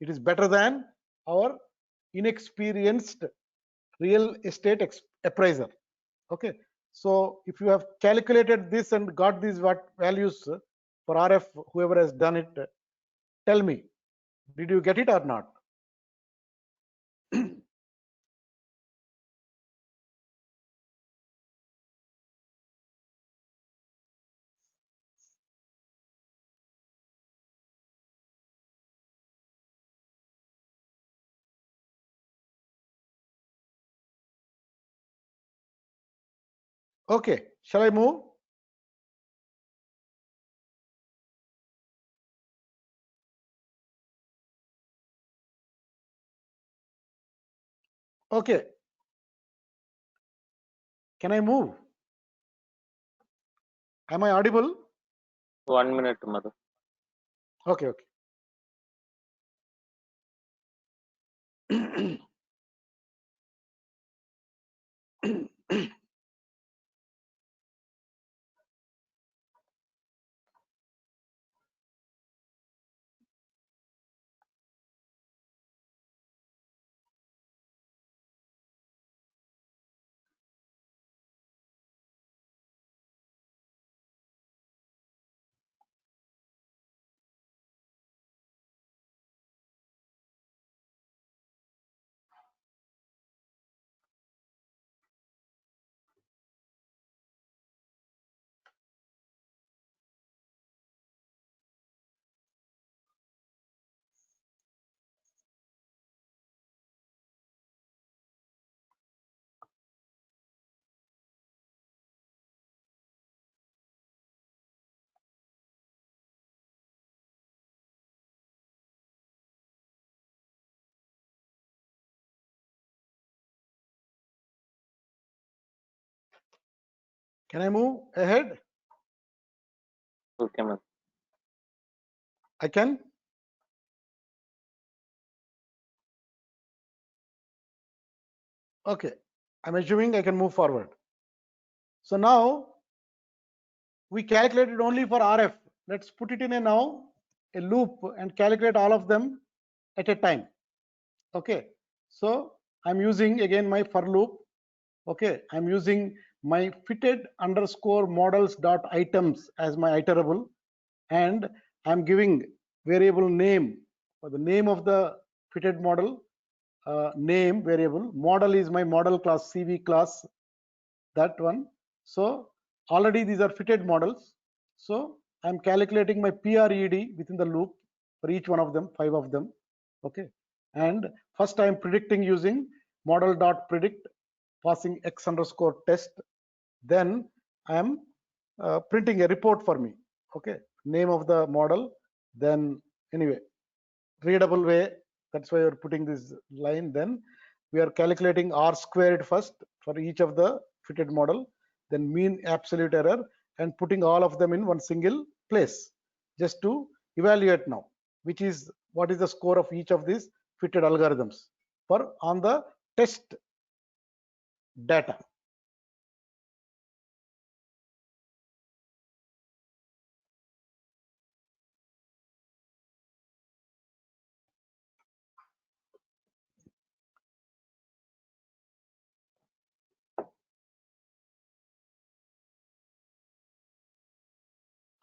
It is better than our inexperienced real estate appraiser. Okay. So if you have calculated this and got these values for RF, whoever has done it, tell me, did you get it or not? Okay, shall I move? Okay. Can I move? Am I audible? 1 minute, Madhu. Okay, okay. Can I move ahead? Okay, Madhu. I can. Okay, I'm assuming I can move forward. So now we calculated only for RF. Let's put it in a loop and calculate all of them at a time. Okay, so I'm using again my for loop. Okay, I'm using my fitted underscore models dot items as my iterable, and I'm giving variable name for the name of the fitted model, name variable. Model is my model class, CV class, that one. So already these are fitted models. So I'm calculating my PRED within the loop for each one of them, 5 of them. Okay, and first I'm predicting using model dot predict, passing x underscore test. Then I am printing a report for me. Okay, name of the model. Then anyway, readable way. That's why you're putting this line. Then we are calculating r squared first for each of the fitted model, then mean absolute error, and putting all of them in one single place just to evaluate now, which is what is the score of each of these fitted algorithms for on the test data.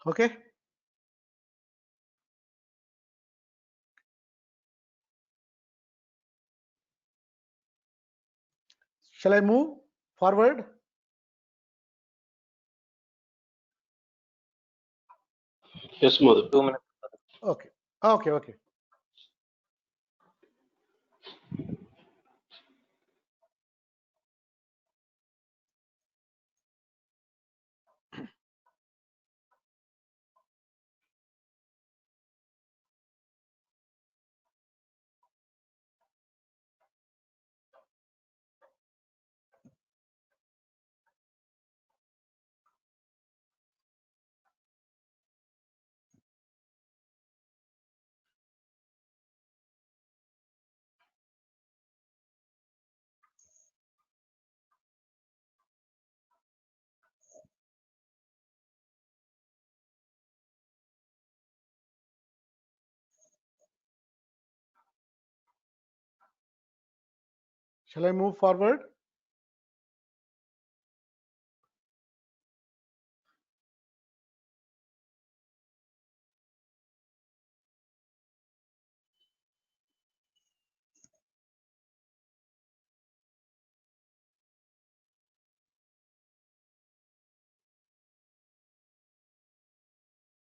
Okay. Shall I move forward? Yes, Madhu. 2 minutes. Okay. Okay. Shall I move forward?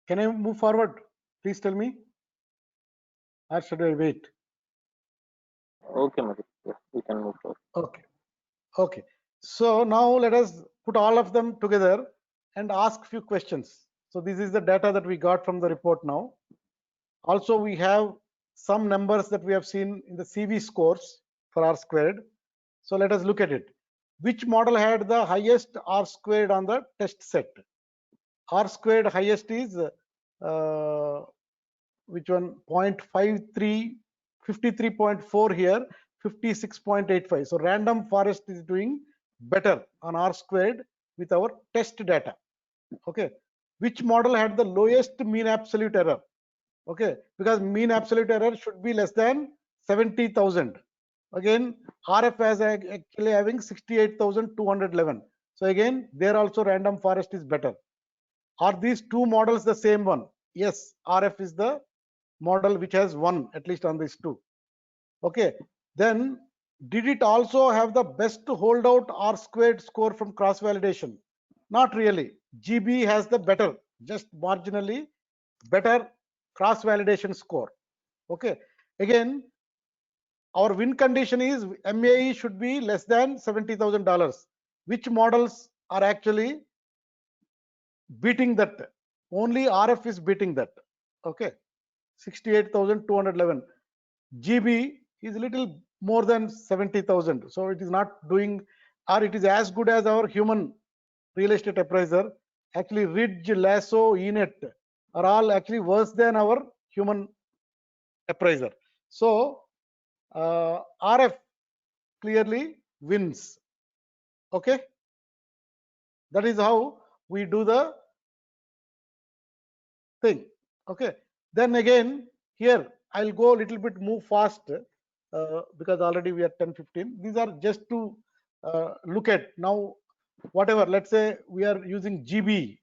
Can I move forward? Please tell me. Or should I wait? Okay, Madhu. Yes, we can move forward. Okay. So now let us put all of them together and ask few questions. So this is the data that we got from the report now. Also, we have some numbers that we have seen in the CV scores for R squared. So let us look at it. Which model had the highest R squared on the test set? R squared highest is which one? 0.53, 53.4 here, 56.85. So random forest is doing better on R squared with our test data. Okay. Which model had the lowest mean absolute error? Okay, because mean absolute error should be less than 70,000. Again, RF has actually having 68,211. So again, there also random forest is better. Are these two models the same one? Yes, RF is the model which has one, at least on these two. Okay, then did it also have the best holdout R squared score from cross validation? Not really. GB has the better, just marginally better cross validation score. Okay, again, our win condition is MAE should be less than $70,000. Which models are actually beating that? Only RF is beating that. Okay, 68,211. GB is a little more than 70,000. So it is not doing, or it is as good as our human real estate appraiser. Actually, Ridge, Lasso, ENET are all actually worse than our human appraiser. So RF clearly wins. Okay, that is how we do the thing. Okay, then again here I'll go a little bit move fast because already we are 10:15. These are just to look at now. Whatever, let's say we are using GB.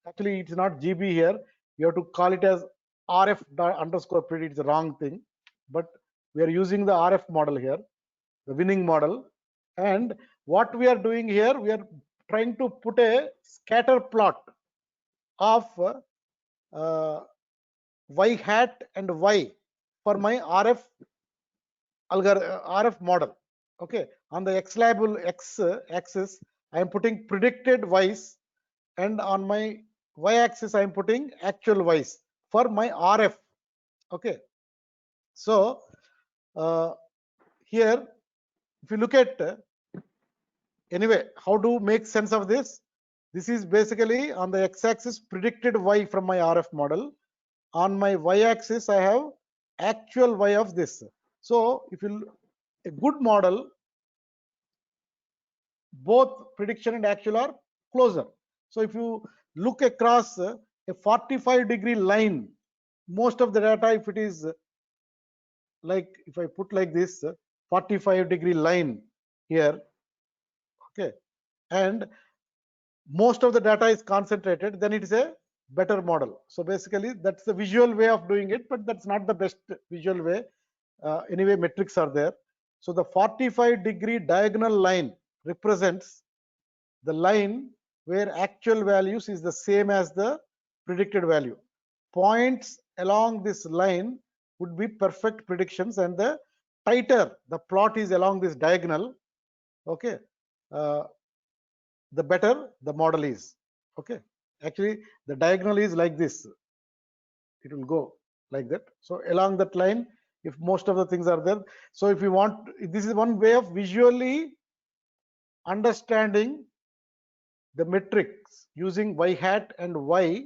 Actually, it's not GB here. You have to call it as RF underscore predict. It's a wrong thing, but we are using the RF model here, the winning model. And what we are doing here, we are trying to put a scatter plot of y hat and y for my RF model. Okay, on the x label x axis, I am putting predicted y's, and on my y axis I am putting actual y's for my RF. Okay, so here if you look at anyway, how to make sense of this? This is basically on the x-axis predicted y from my RF model. On my y-axis, I have actual y of this. So if you a good model, both prediction and actual are closer. So if you look across a 45-degree line, most of the data, if it is like, if I put like this 45-degree line here, okay, and most of the data is concentrated, then it is a better model. So basically that's the visual way of doing it, but that's not the best visual way. Anyway, metrics are there. So the 45-degree diagonal line represents the line where actual values is the same as the predicted value. Points along this line would be perfect predictions, and the tighter the plot is along this diagonal, okay, the better the model is. Okay, actually the diagonal is like this, it will go like that. So along that line, if most of the things are there, so if you want, this is one way of visually understanding the metrics using y hat and y,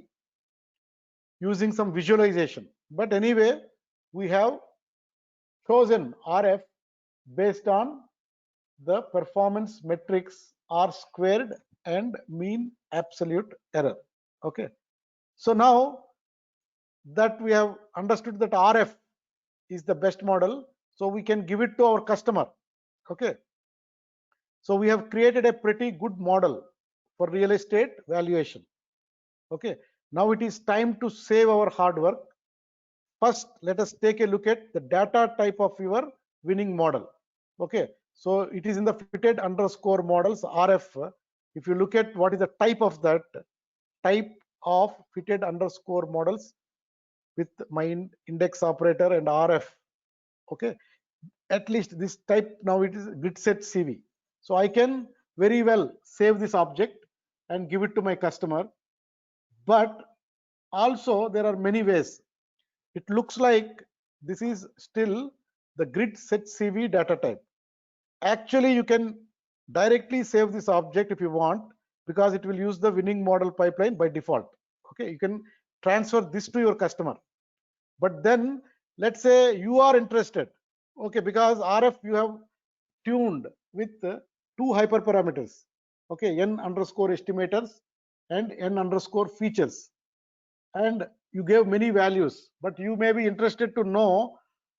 using some visualization. But anyway, we have chosen RF based on the performance metrics R squared and mean absolute error. Okay, so now that we have understood that RF is the best model, so we can give it to our customer. Okay, so we have created a pretty good model for real estate valuation. Okay, now it is time to save our hard work. First, let us take a look at the data type of your winning model. Okay, so it is in the fitted underscore models RF. If you look at what is the type of that, type of fitted underscore models with my index operator and RF. Okay, at least this type, now it is grid set CV. So I can very well save this object and give it to my customer. But also there are many ways. It looks like this is still the grid set CV data type. Actually, you can directly save this object if you want, because it will use the winning model pipeline by default. Okay, you can transfer this to your customer. But then let's say you are interested, okay, because RF you have tuned with two hyperparameters, okay, n underscore estimators and n underscore features, and you gave many values, but you may be interested to know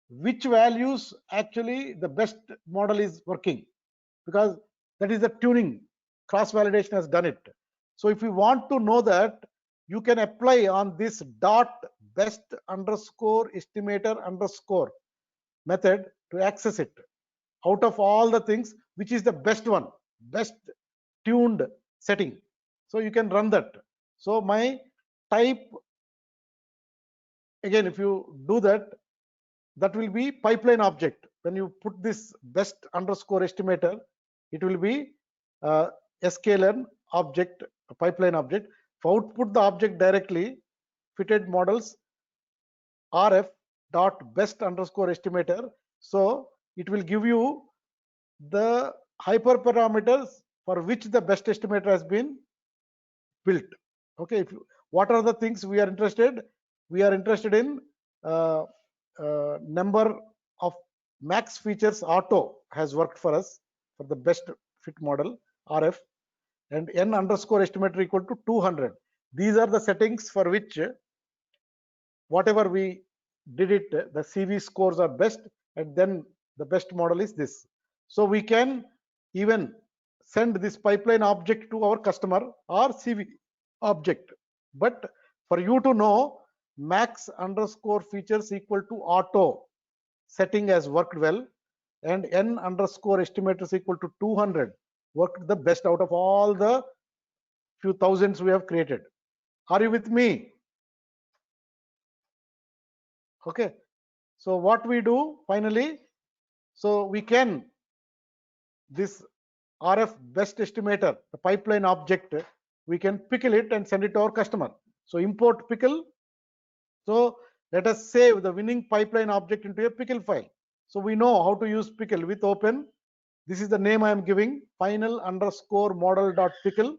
which values actually the best model is working, because that is the tuning, cross validation has done it. So if you want to know that, you can apply on this dot best underscore estimator underscore method to access it. Out of all the things, which is the best one, best tuned setting, so you can run that. So my type, again, if you do that, that will be pipeline object. When you put this best underscore estimator, it will be sklearn object, pipeline object. For output the object directly, fitted models RF dot best underscore estimator. So it will give you the hyperparameters for which the best estimator has been built. Okay, if you, what are the things we are interested? We are interested in number of max features auto has worked for us for the best fit model RF, and n underscore estimator equal to 200. These are the settings for which whatever we did it, the CV scores are best, and then the best model is this. So we can even send this pipeline object to our customer or CV object. But for you to know, max underscore features equal to auto setting has worked well, and n underscore estimators equal to 200 worked the best out of all the few thousands we have created. Are you with me? Okay, so what we do finally, so we can, this RF best estimator, the pipeline object, we can pickle it and send it to our customer. So import pickle. So let us save the winning pipeline object into a pickle file. So we know how to use pickle with open. This is the name I am giving, final underscore model dot pickle.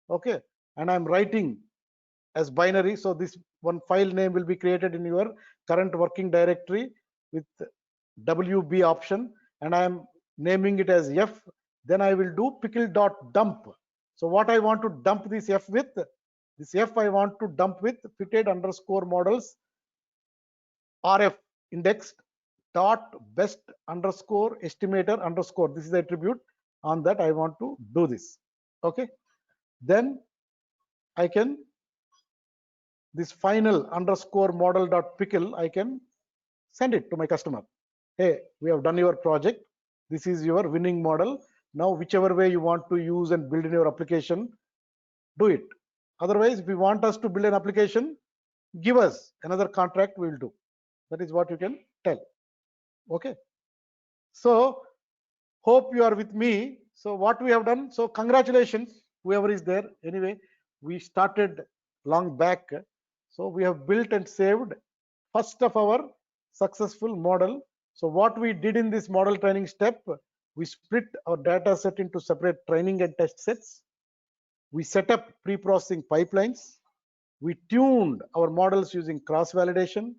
Okay, and I am writing as binary. So this one file name will be created in your current working directory with WB option, and I am naming it as F. Then I will do pickle dot dump. So what I want to dump this F with, this F I want to dump with fitted underscore models RF indexed dot best underscore estimator underscore. This is the attribute on that I want to do this. Okay, then I can, this final underscore model dot pickle, I can send it to my customer. Hey, we have done your project. This is your winning model. Now, whichever way you want to use and build in your application, do it. Otherwise, if you want us to build an application, give us another contract, we will do. That is what you can tell. Okay. So hope you are with me. So what we have done, so congratulations, whoever is there. Anyway, we started long back. So we have built and saved first of our successful model. So what we did in this model training step, we split our data set into separate training and test sets. We set up pre-processing pipelines. We tuned our models using cross-validation.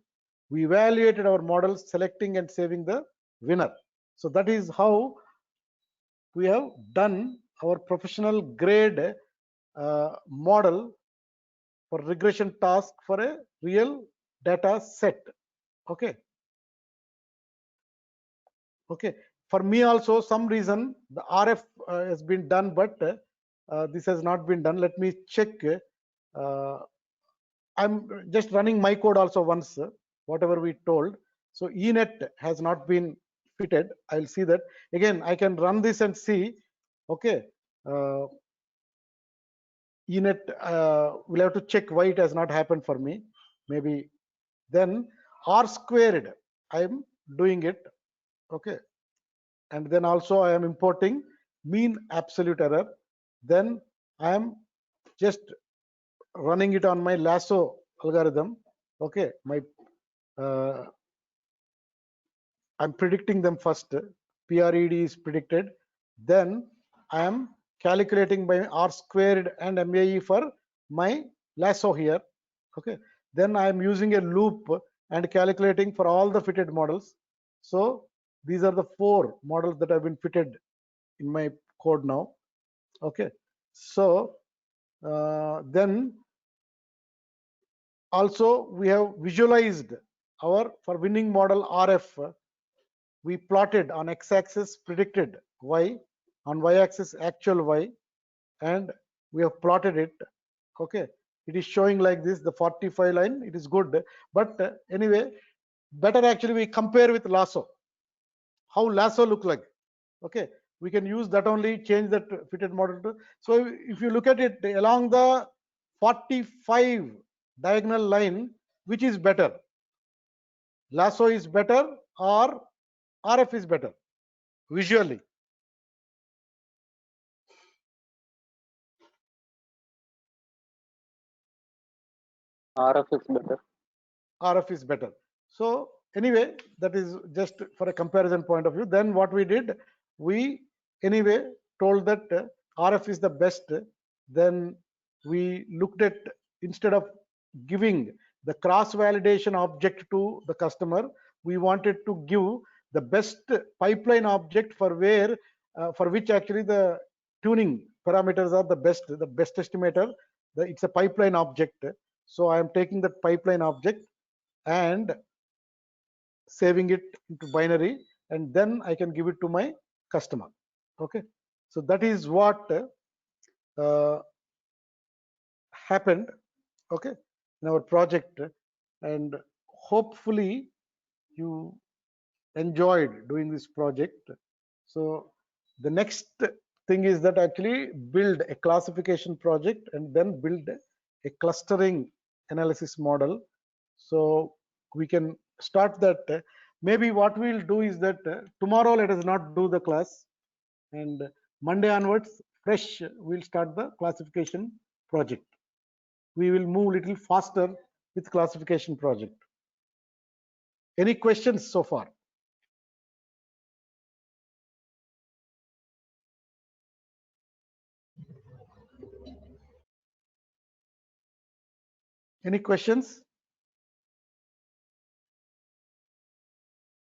We evaluated our models, selecting and saving the winner. So that is how we have done our professional grade model for regression task for a real data set. Okay. Okay. For me also, some reason the RF has been done, but this has not been done. Let me check. I'm just running my code also once, whatever we told. So ENet has not been fitted. I'll see that. Again, I can run this and see. Okay. ENet, we'll have to check why it has not happened for me. Maybe then R squared, I'm doing it. Okay. And then also I am importing mean absolute error. Then I am just running it on my lasso algorithm. Okay. I'm predicting them first. PRED is predicted. Then I am calculating by R squared and MAE for my lasso here. Okay. Then I am using a loop and calculating for all the fitted models. So these are the 4 models that have been fitted in my code now. Okay. So then also we have visualized our for winning model RF. We plotted on x-axis predicted y, on y-axis actual y, and we have plotted it. Okay, it is showing like this, the 45 line. It is good, but anyway, better actually we compare with lasso. How lasso look like? Okay, we can use that only, change that fitted model to. So if you look at it along the 45 diagonal line, which is better? Lasso is better or RF is better visually? RF is better. RF is better. So anyway, that is just for a comparison point of view. Then what we did, we anyway told that RF is the best. Then we looked at, instead of giving the cross validation object to the customer, we wanted to give the best pipeline object for where for which actually the tuning parameters are the best estimator. It's a pipeline object. So I am taking that pipeline object and saving it into binary, and then I can give it to my customer. Okay, so that is what happened, okay, in our project, and hopefully you enjoyed doing this project. So the next thing is that actually build a classification project and then build a clustering analysis model. So we can start that. Maybe what we'll do is that tomorrow let us not do the class, and Monday onwards fresh we'll start the classification project. We will move little faster with classification project. Any questions so far? Any questions?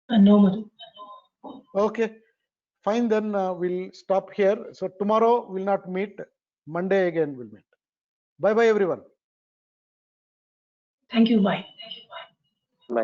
No, Madhu. Okay, fine, then we'll stop here. So tomorrow we'll not meet, Monday again we'll meet. Bye bye everyone. Thank you. Bye.